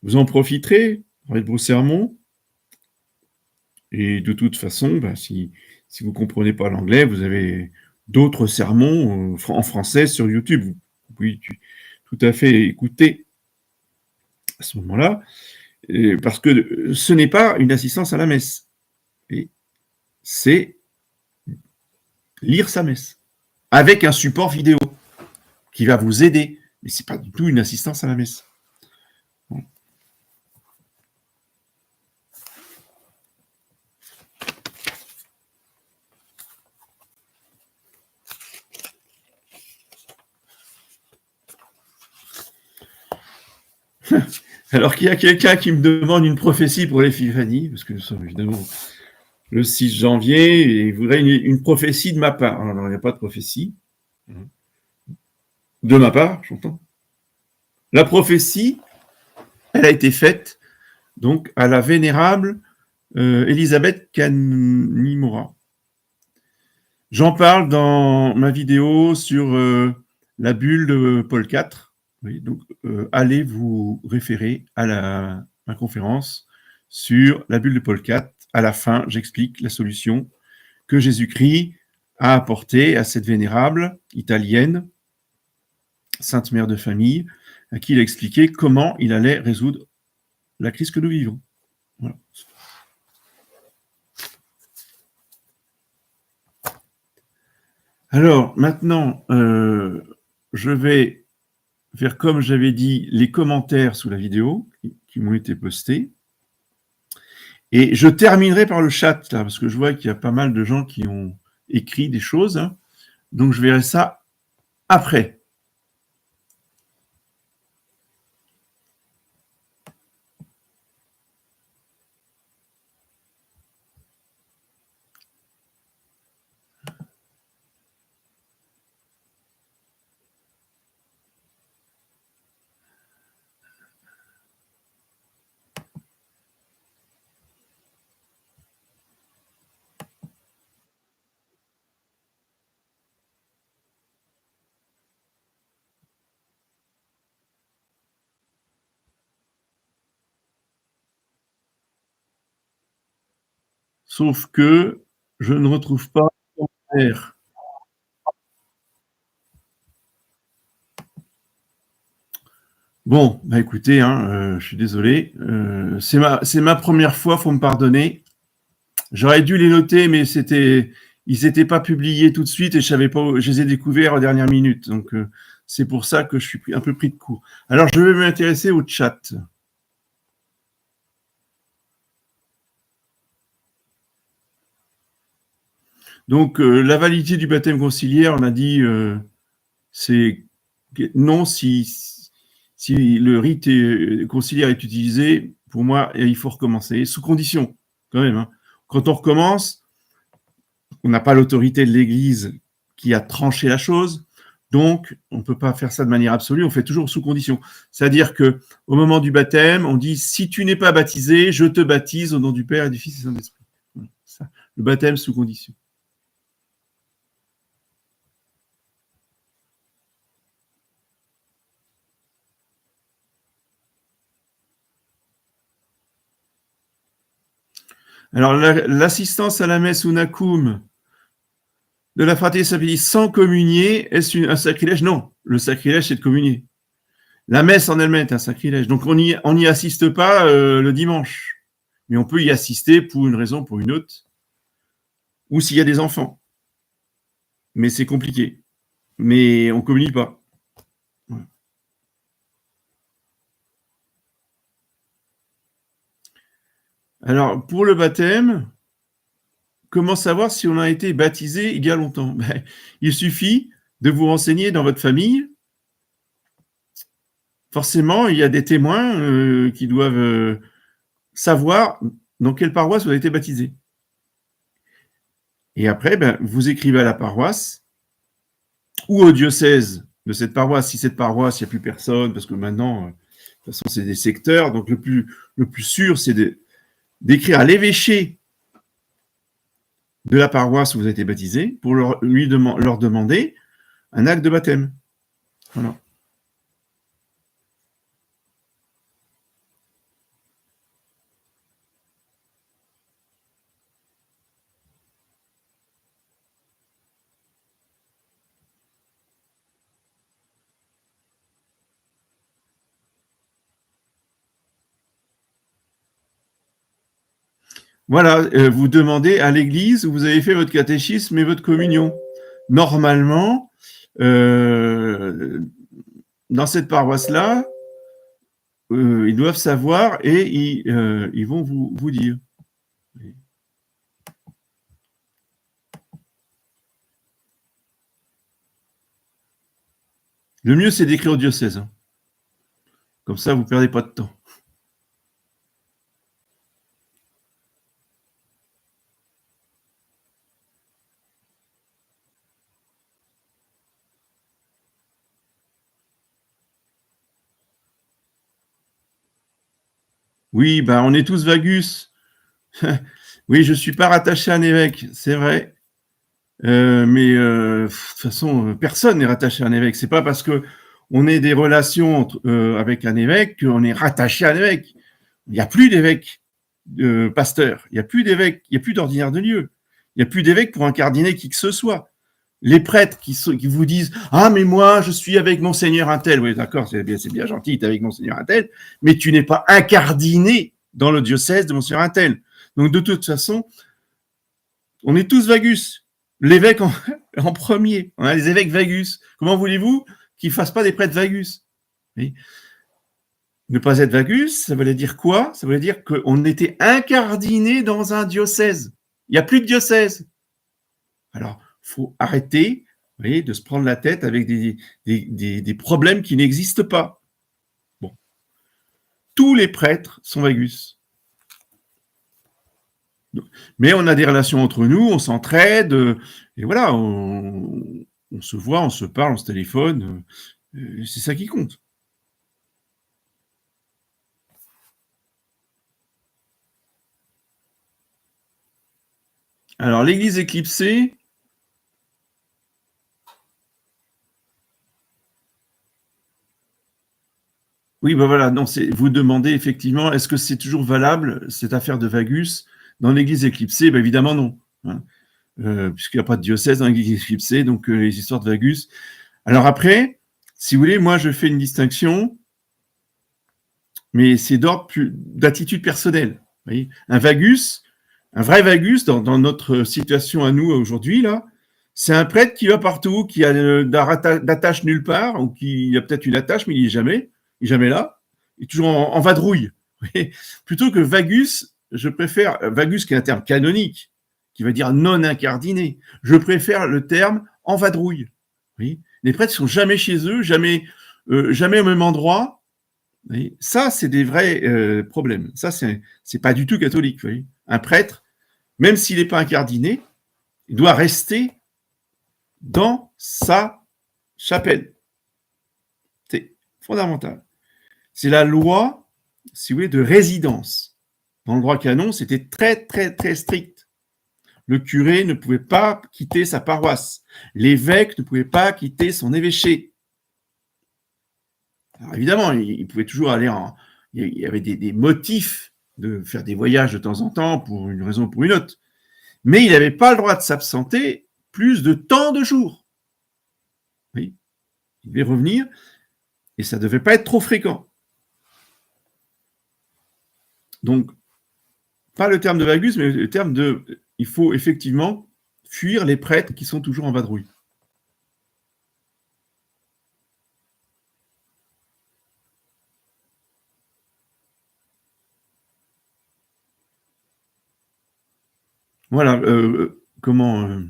vous en profiterez, vous aurez de beaux sermons. Et de toute façon, si vous ne comprenez pas l'anglais, vous avez d'autres sermons en français sur YouTube. Vous pouvez tout à fait écouter à ce moment-là, parce que ce n'est pas une assistance à la messe. C'est lire sa messe avec un support vidéo qui va vous aider. Mais ce n'est pas du tout une assistance à la messe. Bon. Alors qu'il y a quelqu'un qui me demande une prophétie pour l'Épiphanie, parce que nous sommes évidemment le 6 janvier, et il voudrait une prophétie de ma part. Alors, il n'y a pas de prophétie. De ma part, j'entends. La prophétie, elle a été faite donc à la vénérable Elisabeth Kanimura. J'en parle dans ma vidéo sur la bulle de Paul IV. Oui, donc, allez vous référer à ma conférence sur la bulle de Paul IV. À la fin, j'explique la solution que Jésus-Christ a apportée à cette vénérable italienne, Sainte Mère de Famille, à qui il a expliqué comment il allait résoudre la crise que nous vivons. Voilà. Alors, maintenant, je vais faire, comme j'avais dit, les commentaires sous la vidéo qui m'ont été postés. Et je terminerai par le chat, là, parce que je vois qu'il y a pas mal de gens qui ont écrit des choses. Hein. Donc, je verrai ça après. Sauf que je ne retrouve pas le commentaire. Bon, écoutez, hein, je suis désolé. C'est ma première fois, faut me pardonner. J'aurais dû les noter, mais ils n'étaient pas publiés tout de suite et je les ai découverts à la dernière minute. Donc, c'est pour ça que je suis un peu pris de court. Alors, je vais m'intéresser au chat. Donc, la validité du baptême conciliaire, on a dit, c'est non si le rite conciliaire est utilisé. Pour moi, il faut recommencer, sous condition, quand même. Hein. Quand on recommence, on n'a pas l'autorité de l'Église qui a tranché la chose, donc on ne peut pas faire ça de manière absolue, on fait toujours sous condition. C'est-à-dire qu'au moment du baptême, on dit « si tu n'es pas baptisé, je te baptise au nom du Père et du Fils et du Saint-Esprit ». Le baptême sous condition. Alors, l'assistance à la messe Unacum de la Fratelli Sapelli sans communier, est-ce un sacrilège? Non, le sacrilège, c'est de communier. La messe en elle-même est un sacrilège. Donc, on n'y assiste pas le dimanche. Mais on peut y assister pour une raison, pour une autre, ou s'il y a des enfants. Mais c'est compliqué. Mais on ne communie pas. Voilà. Alors, pour le baptême, comment savoir si on a été baptisé il y a longtemps? Il suffit de vous renseigner dans votre famille. Forcément, il y a des témoins qui doivent savoir dans quelle paroisse vous avez été baptisé. Et après, vous écrivez à la paroisse ou au diocèse de cette paroisse. Si cette paroisse, il n'y a plus personne, parce que maintenant, de toute façon, c'est des secteurs, donc le plus sûr, c'est d'écrire à l'évêché de la paroisse où vous avez été baptisé pour leur demander un acte de baptême. Voilà. Voilà, vous demandez à l'église où vous avez fait votre catéchisme et votre communion. Normalement, dans cette paroisse-là, ils doivent savoir et ils vont vous dire. Le mieux, c'est d'écrire au diocèse. Hein. Comme ça, vous ne perdez pas de temps. Oui, bah, on est tous vagus. Oui, je ne suis pas rattaché à un évêque, c'est vrai. Mais de toute façon, personne n'est rattaché à un évêque. C'est pas parce que on ait des relations avec un évêque qu'on est rattaché à un évêque. Il n'y a plus d'évêque pasteur. Il n'y a plus d'évêque. Il n'y a plus d'ordinaire de lieu. Il n'y a plus d'évêque pour incardiner qui que ce soit. Les prêtres qui vous disent ah mais moi je suis avec monseigneur un tel. Oui d'accord, c'est bien gentil, tu es avec monseigneur un tel, mais tu n'es pas incardiné dans le diocèse de monseigneur un tel. Donc de toute façon, on est tous vagus. L'évêque en premier. On a les évêques vagus. Comment voulez-vous qu'ils ne fassent pas des prêtres vagus? Oui. Ne pas être vagus, ça voulait dire quoi? Ça voulait dire qu'on était incardiné dans un diocèse. Il n'y a plus de diocèse. Alors, il faut arrêter, vous voyez, de se prendre la tête avec des problèmes qui n'existent pas. Bon. Tous les prêtres sont vagus. Mais on a des relations entre nous, on s'entraide, et voilà, on se voit, on se parle, on se téléphone, c'est ça qui compte. Alors, l'église éclipsée, oui, ben voilà, non, vous demandez effectivement, est-ce que c'est toujours valable, cette affaire de Vagus, dans l'église éclipsée? Ben évidemment non, hein, puisqu'il n'y a pas de diocèse dans l'église éclipsée, donc les histoires de Vagus. Alors après, si vous voulez, moi je fais une distinction, mais c'est d'ordre d'attitude personnelle. Vous voyez, un Vagus, un vrai Vagus, dans notre situation à nous aujourd'hui, là, c'est un prêtre qui va partout, qui a d'attache nulle part, ou qui a peut-être une attache, mais il n'est jamais là, il est toujours en vadrouille. Plutôt que Vagus, je préfère, Vagus qui est un terme canonique, qui veut dire non incardiné, je préfère le terme en vadrouille. Oui. Les prêtres ne sont jamais chez eux, jamais au même endroit. Oui. Ça, c'est des vrais problèmes. Ça, c'est pas du tout catholique. Vous voyez. Un prêtre, même s'il n'est pas incardiné, il doit rester dans sa chapelle. C'est fondamental. C'est la loi, si vous voulez, de résidence. Dans le droit canon, c'était très, très, très strict. Le curé ne pouvait pas quitter sa paroisse. L'évêque ne pouvait pas quitter son évêché. Alors évidemment, il pouvait toujours aller il y avait des motifs de faire des voyages de temps en temps pour une raison ou pour une autre. Mais il n'avait pas le droit de s'absenter plus de tant de jours. Oui. Il devait revenir et ça ne devait pas être trop fréquent. Donc, pas le terme de vagus, mais le terme de il faut effectivement fuir les prêtres qui sont toujours en vadrouille. Voilà, comment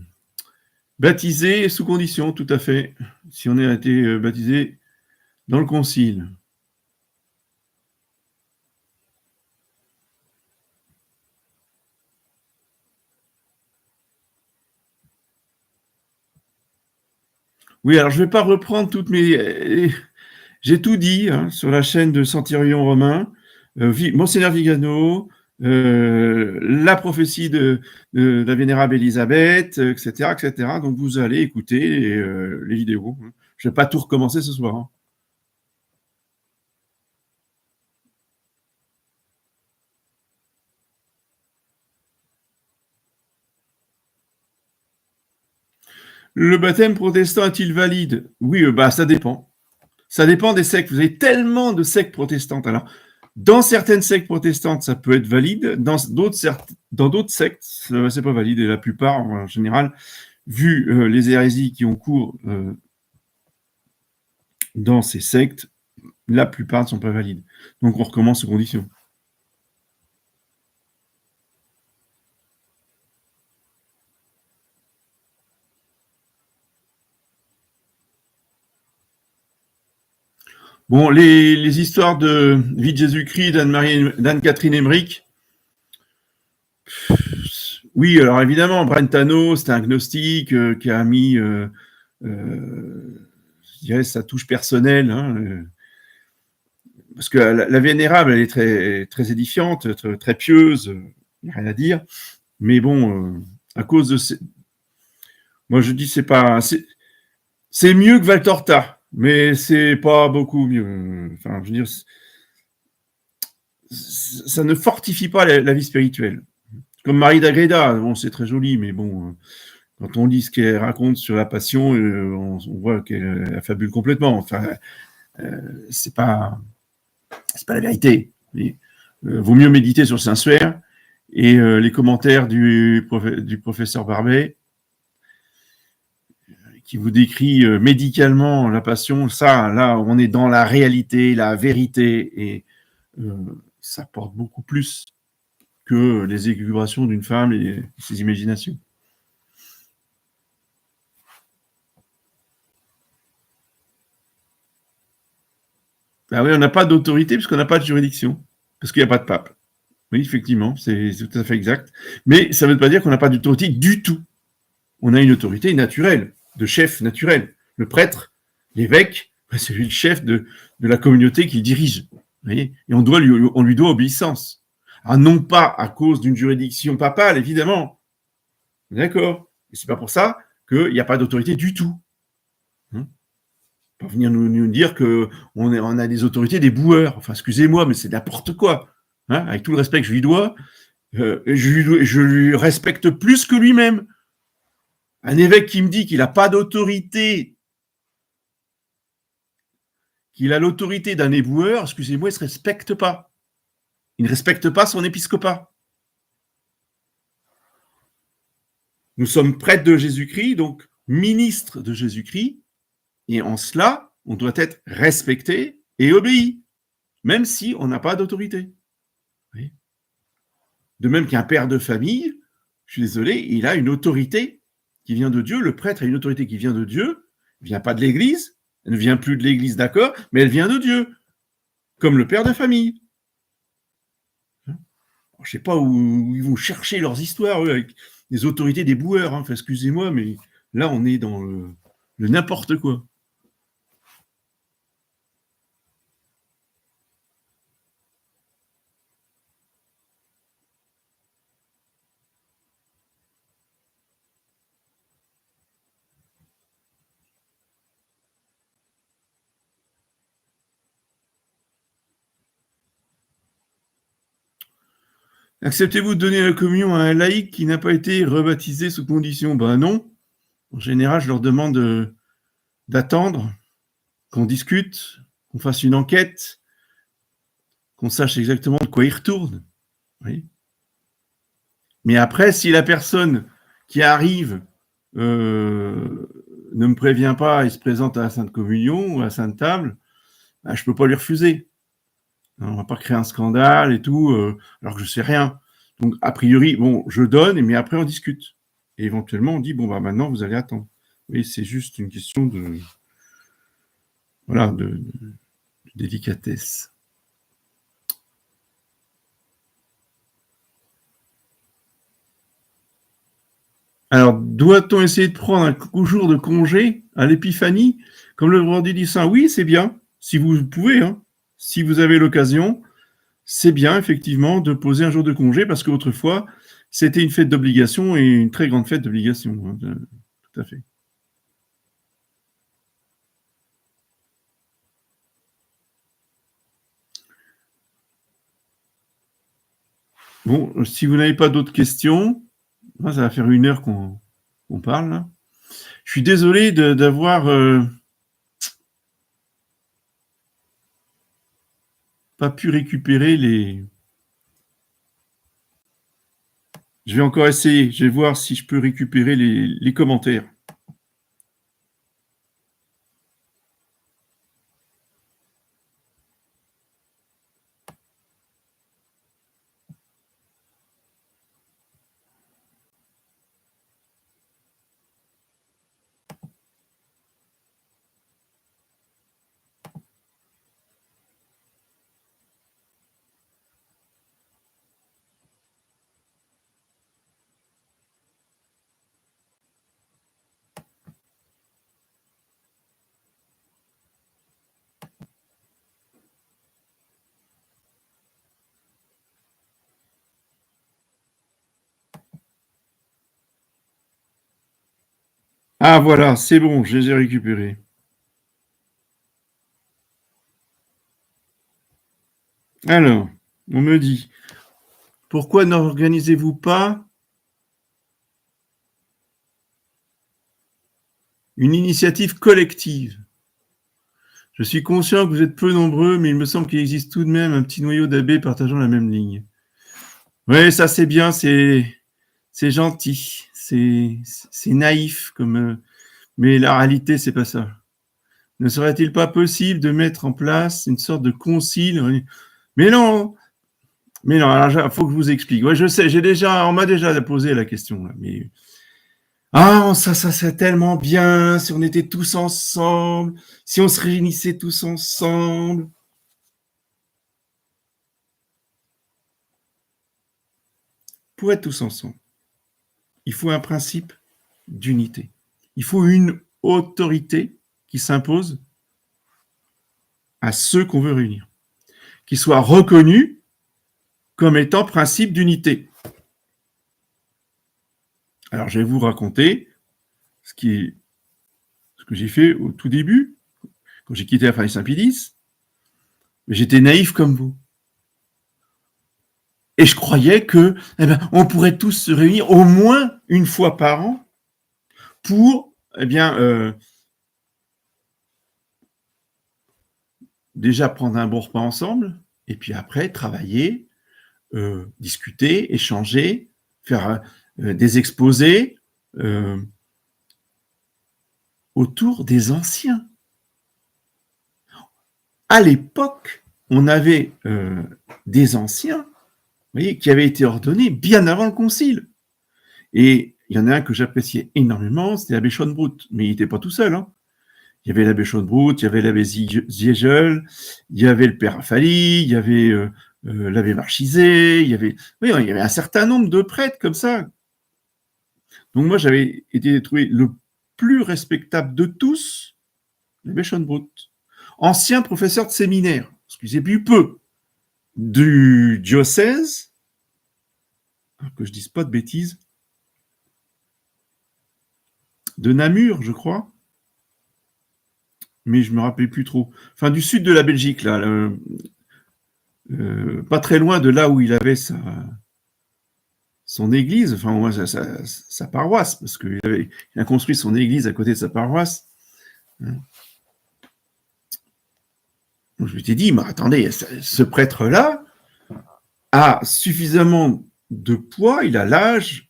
baptisé sous condition, tout à fait. Si on a été baptisé dans le concile. Oui, alors je ne vais pas reprendre toutes mes... J'ai tout dit hein, sur la chaîne de Centurion romain, Monseigneur Vigano, la prophétie de la vénérable Élisabeth, etc., etc. Donc vous allez écouter les vidéos. Je ne vais pas tout recommencer ce soir. Hein. Le baptême protestant est-il valide? Oui, ça dépend. Ça dépend des sectes. Vous avez tellement de sectes protestantes. Alors, dans certaines sectes protestantes, ça peut être valide. Dans d'autres sectes, c'est pas valide. Et la plupart, en général, vu les hérésies qui ont cours dans ces sectes, la plupart ne sont pas valides. Donc, on recommence aux conditions. Bon, les histoires de vie de Jésus-Christ, d'Anne-Catherine Emmerich, oui, alors évidemment, Brentano, c'était un gnostique qui a mis, je dirais, sa touche personnelle, hein, parce que la vénérable, elle est très, très édifiante, très, très pieuse, il n'y a rien à dire, mais bon, à cause de... Moi, je dis, c'est pas... C'est mieux que Valtorta, mais c'est pas beaucoup mieux. Enfin, je veux dire, ça ne fortifie pas la vie spirituelle. Comme Marie d'Agreda, bon, c'est très joli, mais bon, quand on lit ce qu'elle raconte sur la passion, on voit qu'elle fabule complètement. Enfin, c'est pas la vérité. Vaut mieux méditer sur Saint-Suaire et les commentaires du professeur Barbet qui vous décrit médicalement la passion. Ça, là, on est dans la réalité, la vérité, et ça porte beaucoup plus que les élucubrations d'une femme et ses imaginations. Ah oui, on n'a pas d'autorité parce qu'on n'a pas de juridiction, parce qu'il n'y a pas de pape. Oui, effectivement, c'est tout à fait exact. Mais ça ne veut pas dire qu'on n'a pas d'autorité du tout. On a une autorité naturelle, de chef naturel. Le prêtre, l'évêque, c'est lui le chef de la communauté qu'il dirige. Vous voyez, et on lui doit obéissance. Ah, non pas à cause d'une juridiction papale, évidemment. D'accord. Et c'est pas pour ça qu'il n'y a pas d'autorité du tout. Hein, pas venir nous dire qu'on a des autorités, des boueurs. Enfin, excusez-moi, mais c'est n'importe quoi. Hein, avec tout le respect que je lui dois, je lui respecte plus que lui-même. Un évêque qui me dit qu'il n'a pas d'autorité, qu'il a l'autorité d'un éboueur, excusez-moi, il ne se respecte pas. Il ne respecte pas son épiscopat. Nous sommes prêtres de Jésus-Christ, donc ministres de Jésus-Christ, et en cela, on doit être respecté et obéi, même si on n'a pas d'autorité. Oui. De même qu'un père de famille, je suis désolé, il a une autorité qui vient de Dieu. Le prêtre a une autorité qui vient de Dieu. Elle ne vient pas de l'Église. Elle ne vient plus de l'Église, d'accord, mais elle vient de Dieu, comme le père de famille. Je ne sais pas où ils vont chercher leurs histoires, eux, avec les autorités des boueurs. Hein. Enfin, excusez-moi, mais là, on est dans le n'importe quoi. Acceptez-vous de donner la communion à un laïc qui n'a pas été rebaptisé sous condition? Ben non. En général, je leur demande d'attendre, qu'on discute, qu'on fasse une enquête, qu'on sache exactement de quoi il retourne. Oui. Mais après, si la personne qui arrive ne me prévient pas et se présente à la Sainte Communion ou à la Sainte Table, ben, je ne peux pas lui refuser. On ne va pas créer un scandale et tout, alors que je ne sais rien. Donc, a priori, bon, je donne, mais après, on discute. Et éventuellement, on dit, bon, bah, maintenant, vous allez attendre. Oui, c'est juste une question de délicatesse. Alors, doit-on essayer de prendre un jour de congé à l'épiphanie, comme le vendredi saint? Oui, c'est bien, si vous pouvez, hein. Si vous avez l'occasion, c'est bien, effectivement, de poser un jour de congé, parce qu'autrefois, c'était une fête d'obligation et une très grande fête d'obligation, hein, tout à fait. Bon, si vous n'avez pas d'autres questions, moi, ça va faire 1 heure qu'on parle, là. Je suis désolé d'avoir pas pu récupérer les... Je vais encore essayer, je vais voir si je peux récupérer les commentaires. Ah voilà, c'est bon, je les ai récupérés. Alors, on me dit, pourquoi n'organisez-vous pas une initiative collective? Je suis conscient que vous êtes peu nombreux, mais il me semble qu'il existe tout de même un petit noyau d'abbés partageant la même ligne. Oui, ça c'est bien, c'est gentil, c'est naïf, mais la réalité, c'est pas ça. Ne serait-il pas possible de mettre en place une sorte de concile? Mais non, il faut que je vous explique. Ouais, je sais, on m'a déjà posé la question, là, mais ça serait tellement bien si on était tous ensemble, si on se réunissait tous ensemble. Pour être tous ensemble, il faut un principe d'unité. Il faut une autorité qui s'impose à ceux qu'on veut réunir, qui soit reconnue comme étant principe d'unité. Alors, je vais vous raconter ce que j'ai fait au tout début, quand j'ai quitté la famille Saint-Pédis. J'étais naïf comme vous. Et je croyais que, on pourrait tous se réunir au moins une fois par an pour, déjà prendre un bon repas ensemble, et puis après travailler, discuter, échanger, faire des exposés autour des anciens. À l'époque, on avait des anciens, vous voyez, qui avaient été ordonnés bien avant le concile. Et il y en a un que j'appréciais énormément, c'était l'abbé Schonbrut, mais il n'était pas tout seul, hein. Il y avait l'abbé Schonbrut, il y avait l'abbé Ziegel, il y avait le père Affali, il y avait l'abbé Marchizet, il y avait un certain nombre de prêtres comme ça. Donc moi, j'avais été trouvé le plus respectable de tous, l'abbé Schonbrut, ancien professeur de séminaire, excusez-moi peu, du diocèse, que je dise pas de bêtises, de Namur, je crois, mais je me rappelle plus trop. Enfin, du sud de la Belgique, là, pas très loin de là où il avait son église, enfin, sa paroisse, parce qu'il a construit son église à côté de sa paroisse. Donc, je m'étais dit, mais attendez, ce prêtre-là a suffisamment de poids, il a l'âge,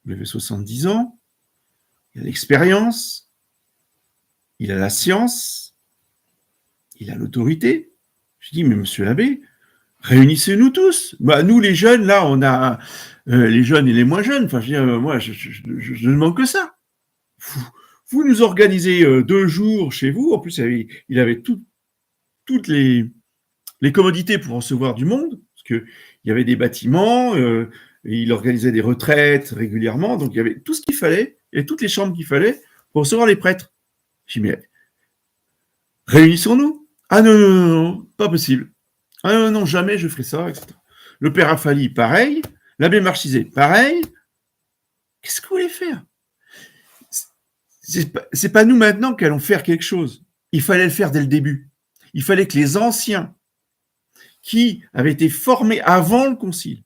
il avait 70 ans, il a l'expérience, il a la science, il a l'autorité. Je dis, mais monsieur l'abbé, réunissez-nous tous. Nous, les jeunes, là, on a les jeunes et les moins jeunes. Enfin, je veux dire, moi, je ne manque que ça. Vous nous organisez 2 jours chez vous. En plus, il avait toutes les commodités pour recevoir du monde, parce qu'il y avait des bâtiments, il organisait des retraites régulièrement, donc il y avait tout ce qu'il fallait, et toutes les chambres qu'il fallait pour recevoir les prêtres. Je dis, mais réunissons-nous. Ah non, non, non, non, pas possible. Ah non, non, jamais je ferai ça, etc. Le père Affali, pareil. L'abbé Marchizet, pareil. Qu'est-ce que vous voulez faire? C'est pas nous maintenant qui allons faire quelque chose. Il fallait le faire dès le début. Il fallait que les anciens qui avaient été formés avant le concile,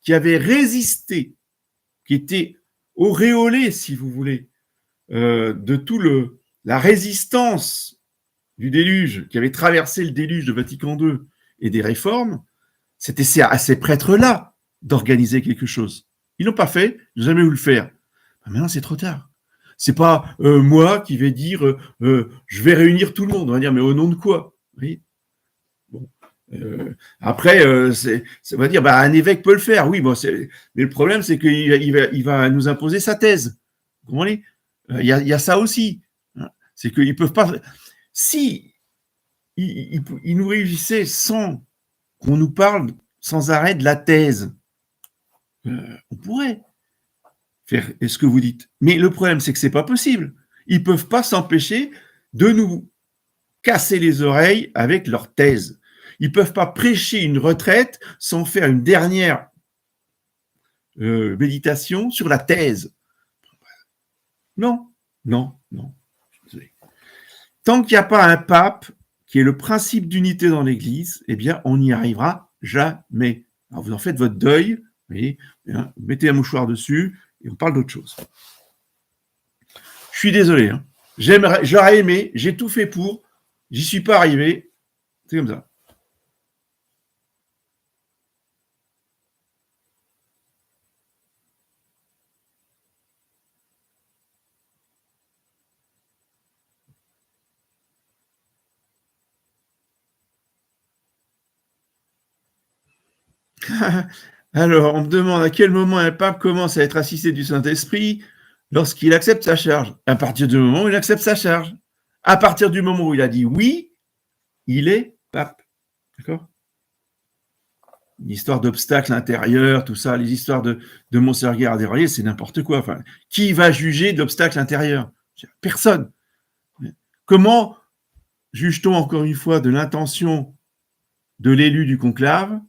qui avaient résisté, qui étaient auréolés, si vous voulez, de tout la résistance du déluge, qui avait traversé le déluge de Vatican II et des réformes, c'était à ces prêtres-là d'organiser quelque chose. Ils l'ont pas fait, ils n'ont jamais voulu le faire. Maintenant, c'est trop tard. C'est pas moi qui vais dire je vais réunir tout le monde. On va dire mais au nom de quoi? Oui. Bon. Après, on va dire un évêque peut le faire. Oui, bon, mais le problème c'est qu'il va nous imposer sa thèse. Vous comprenez? Il y a ça aussi. C'est qu'ils peuvent pas. Si ils nous réunissaient sans qu'on nous parle sans arrêt de la thèse, on pourrait faire ce que vous dites. Mais le problème, c'est que c'est pas possible. Ils ne peuvent pas s'empêcher de nous casser les oreilles avec leur thèse. Ils ne peuvent pas prêcher une retraite sans faire une dernière méditation sur la thèse. Non, non, non. Tant qu'il n'y a pas un pape qui est le principe d'unité dans l'Église, eh bien, on n'y arrivera jamais. Alors, vous en faites votre deuil, vous voyez, vous mettez un mouchoir dessus et on parle d'autre chose. Je suis désolé. Hein. J'aurais aimé, j'ai tout fait pour, j'y suis pas arrivé. C'est comme ça. Alors, on me demande à quel moment un pape commence à être assisté du Saint-Esprit lorsqu'il accepte sa charge. À partir du moment où il accepte sa charge. À partir du moment où il a dit oui, il est pape. D'accord? L'histoire d'obstacles intérieurs, tout ça, les histoires de Monseigneur Guérin-Desrosiers, c'est n'importe quoi. Enfin, qui va juger d'obstacles intérieurs? Personne. Comment juge-t-on encore une fois de l'intention de l'élu du conclave?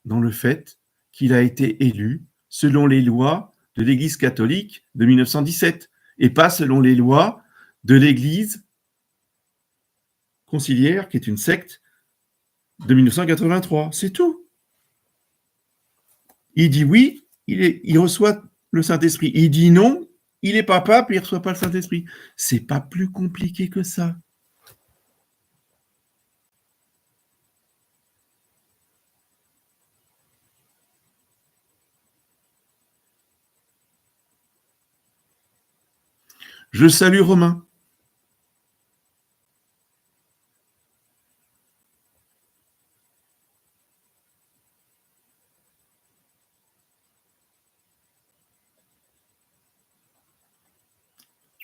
Dans le fait qu'il a été élu selon les lois de l'Église catholique de 1917 et pas selon les lois de l'Église conciliaire, qui est une secte de 1983. C'est tout. Il dit oui, il reçoit le Saint-Esprit. Il dit non, il n'est pas pape et il ne reçoit pas le Saint-Esprit. C'est pas plus compliqué que ça. Je salue Romain.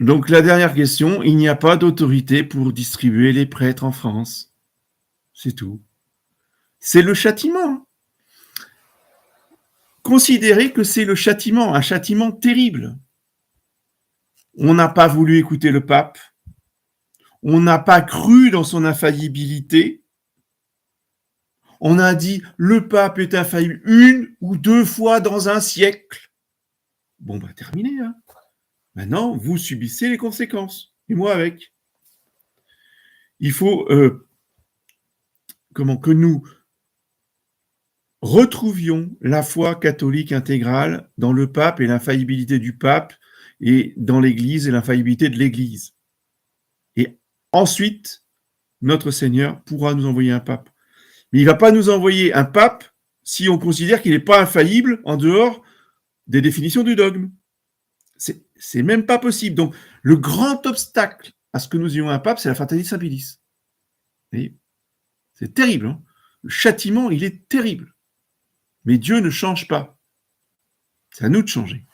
Donc la dernière question, il n'y a pas d'autorité pour distribuer les prêtres en France. C'est tout. C'est le châtiment. Considérez que c'est le châtiment, un châtiment terrible. On n'a pas voulu écouter le pape, on n'a pas cru dans son infaillibilité, on a dit le pape est infaillible une ou deux fois dans un siècle. Bon, bah terminé. Hein. Maintenant, vous subissez les conséquences, et moi avec. Il faut que nous retrouvions la foi catholique intégrale dans le pape et l'infaillibilité du pape et dans l'Église et l'infaillibilité de l'Église. Et ensuite, notre Seigneur pourra nous envoyer un pape. Mais il ne va pas nous envoyer un pape si on considère qu'il n'est pas infaillible en dehors des définitions du dogme. C'est même pas possible. Donc, le grand obstacle à ce que nous ayons un pape, c'est la Fratelli Sabilis. C'est terrible. Hein, le châtiment, il est terrible. Mais Dieu ne change pas. C'est à nous de changer.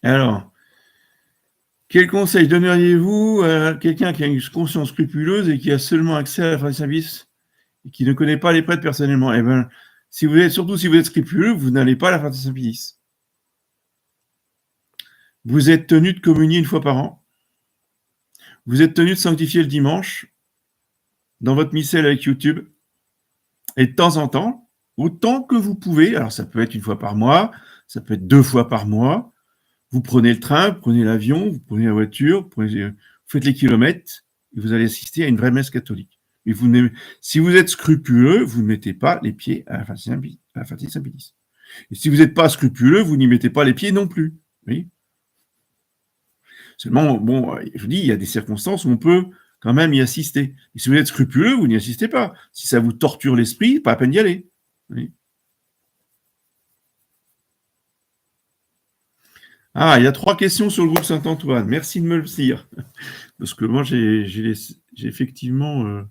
Alors, quel conseil donneriez-vous à quelqu'un qui a une conscience scrupuleuse et qui a seulement accès à la pharmacie service et qui ne connaît pas les prêtres personnellement? Eh bien, surtout si vous êtes scrupuleux, vous n'allez pas à la pharmacie Saint-Pédis. Vous êtes tenu de communier une fois par an. Vous êtes tenu de sanctifier le dimanche dans votre missel avec YouTube. Et de temps en temps, autant que vous pouvez, alors ça peut être une fois par mois, ça peut être 2 fois par mois, vous prenez le train, vous prenez l'avion, vous prenez la voiture, vous faites les kilomètres et vous allez assister à une vraie messe catholique. Mais si vous êtes scrupuleux, vous ne mettez pas les pieds à la Fatigue Saint-Pédis. Et si vous n'êtes pas scrupuleux, vous n'y mettez pas les pieds non plus. Oui. Seulement, bon, je vous dis, il y a des circonstances où on peut quand même y assister. Et si vous êtes scrupuleux, vous n'y assistez pas. Si ça vous torture l'esprit, pas à peine d'y aller. Oui. Ah, il y a 3 questions sur le groupe Saint-Antoine. Merci de me le dire. Parce que moi, j'ai effectivement...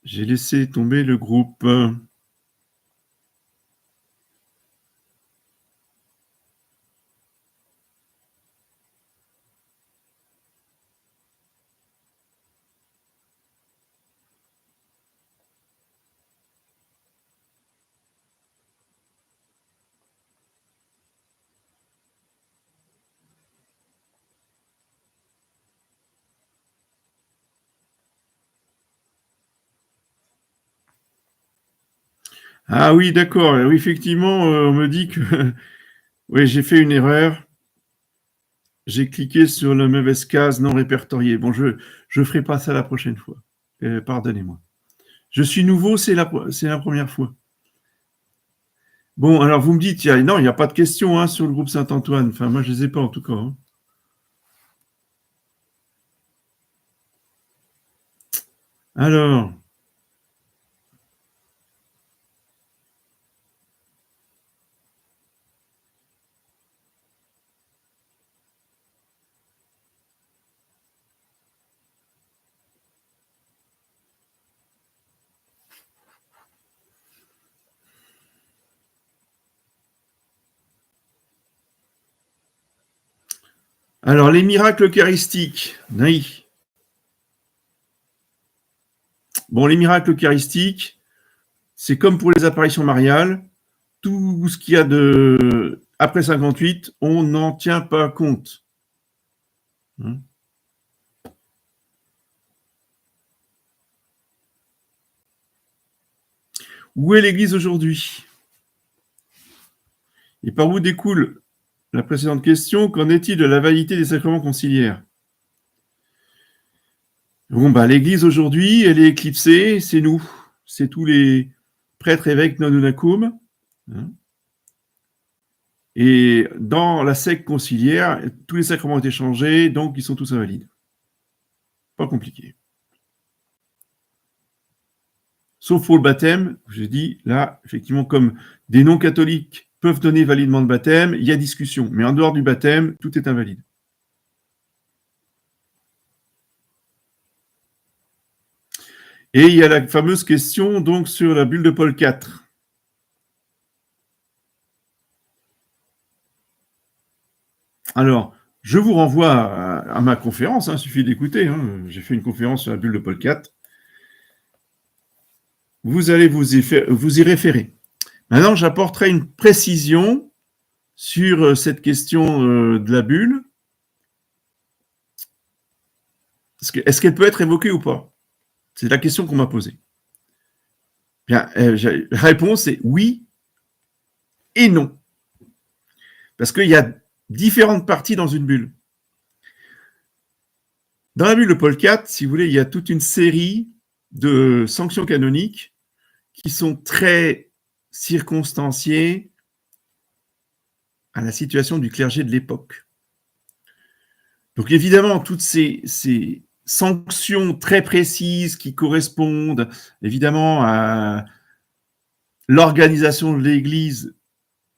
j'ai laissé tomber le groupe. Ah oui, d'accord. Oui, effectivement, on me dit que oui, j'ai fait une erreur. J'ai cliqué sur la mauvaise case non répertoriée. Bon, je ne ferai pas ça la prochaine fois. Pardonnez-moi. Je suis nouveau, c'est la première fois. Bon, alors vous me dites, non, il n'y a pas de questions hein, sur le groupe Saint-Antoine. Enfin, moi, je ne les ai pas en tout cas. Hein. Alors, les miracles eucharistiques. Oui. Bon, les miracles eucharistiques, c'est comme pour les apparitions mariales. Tout ce qu'il y a de après 58, on n'en tient pas compte. Hein. Où est l'Église aujourd'hui? Et par où découle la précédente question? Qu'en est-il de la validité des sacrements conciliaires? Bon, l'Église aujourd'hui, elle est éclipsée, c'est nous. C'est tous les prêtres évêques non unacum. Hein. Et dans la secte conciliaire, tous les sacrements ont été changés, donc ils sont tous invalides. Pas compliqué. Sauf pour le baptême, je dis là, effectivement, comme des non-catholiques peuvent donner validement le baptême, il y a discussion. Mais en dehors du baptême, tout est invalide. Et il y a la fameuse question donc sur la bulle de Paul IV. Alors, je vous renvoie à ma conférence, il suffit d'écouter. Hein. J'ai fait une conférence sur la bulle de Paul IV. Vous allez vous y référer. Maintenant, j'apporterai une précision sur cette question de la bulle. Est-ce qu'elle peut être évoquée ou pas? C'est la question qu'on m'a posée. Bien, la réponse est oui et non. Parce qu'il y a différentes parties dans une bulle. Dans la bulle de Paul IV, si vous voulez, il y a toute une série de sanctions canoniques qui sont très circonstanciées à la situation du clergé de l'époque. Donc évidemment, toutes ces sanctions très précises qui correspondent évidemment à l'organisation de l'Église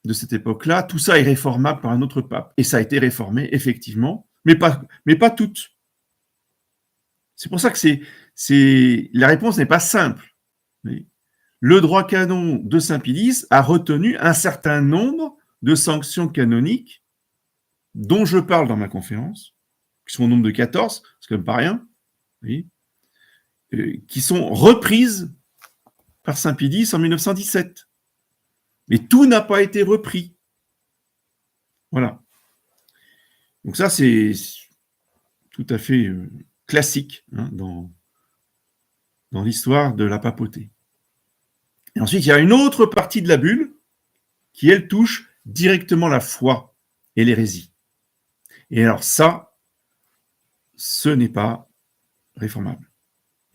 de cette époque-là, tout ça est réformable par un autre pape. Et ça a été réformé, effectivement, mais pas toutes. C'est pour ça que la réponse n'est pas simple. le droit canon de Saint-Pédis a retenu un certain nombre de sanctions canoniques dont je parle dans ma conférence, qui sont au nombre de 14, c'est quand même pas rien, oui, qui sont reprises par Saint-Pédis en 1917. Mais tout n'a pas été repris. Voilà. Donc ça, c'est tout à fait classique dans l'histoire de la papauté. Et ensuite, il y a une autre partie de la bulle qui, elle, touche directement la foi et l'hérésie. Et alors ça, ce n'est pas réformable.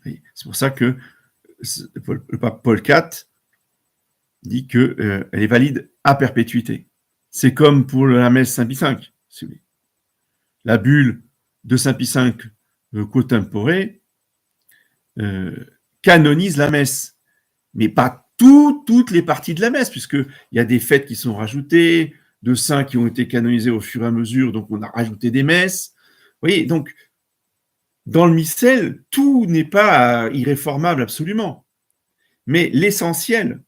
C'est pour ça que le pape Paul IV dit qu'elle est valide à perpétuité. C'est comme pour la messe Saint-Pie V. Si vous voulez. La bulle de Saint-Pie V quo tempore canonise la messe, mais pas toutes les parties de la messe, puisqu'il y a des fêtes qui sont rajoutées, de saints qui ont été canonisés au fur et à mesure, donc on a rajouté des messes. Vous voyez, donc, dans le missel, tout n'est pas irréformable absolument. Mais l'essentiel,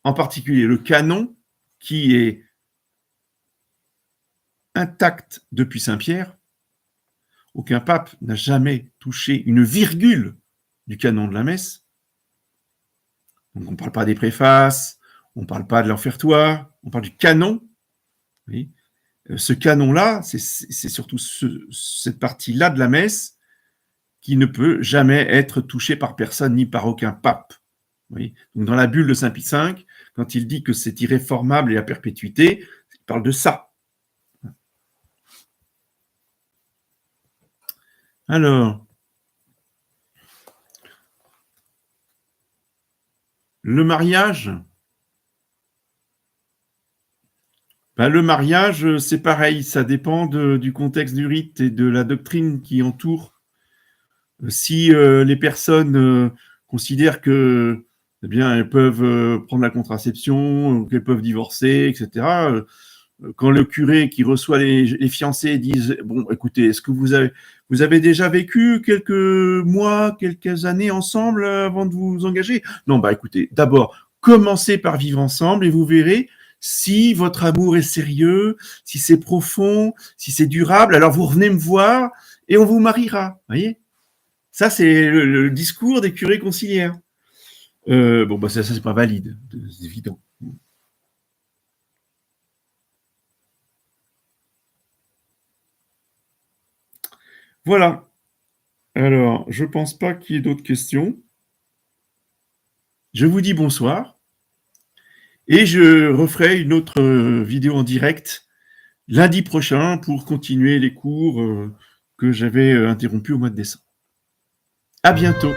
en particulier le canon, qui est intact depuis Saint-Pierre, aucun pape n'a jamais touché une virgule du canon de la messe. Donc on ne parle pas des préfaces, on ne parle pas de l'enfertoire, on parle du canon. Oui. Ce canon-là, c'est surtout cette partie-là de la messe qui ne peut jamais être touchée par personne ni par aucun pape. Oui. Donc dans la bulle de Saint-Pie V, quand il dit que c'est irréformable et à perpétuité, il parle de ça. Alors, le mariage, le mariage, c'est pareil, ça dépend du contexte du rite et de la doctrine qui entoure. Si les personnes considèrent que, eh bien, elles peuvent prendre la contraception, qu'elles peuvent divorcer, etc. Quand le curé qui reçoit les fiancés dit « Bon, écoutez, est-ce que vous avez déjà vécu quelques mois, quelques années ensemble avant de vous engager ?» Non, écoutez, d'abord, commencez par vivre ensemble et vous verrez si votre amour est sérieux, si c'est profond, si c'est durable, alors vous revenez me voir et on vous mariera. Vous voyez ? Ça, c'est le discours des curés conciliaires. Ça, c'est pas valide, c'est évident. Voilà. Alors, je pense pas qu'il y ait d'autres questions. Je vous dis bonsoir. Et je referai une autre vidéo en direct lundi prochain pour continuer les cours que j'avais interrompus au mois de décembre. À bientôt.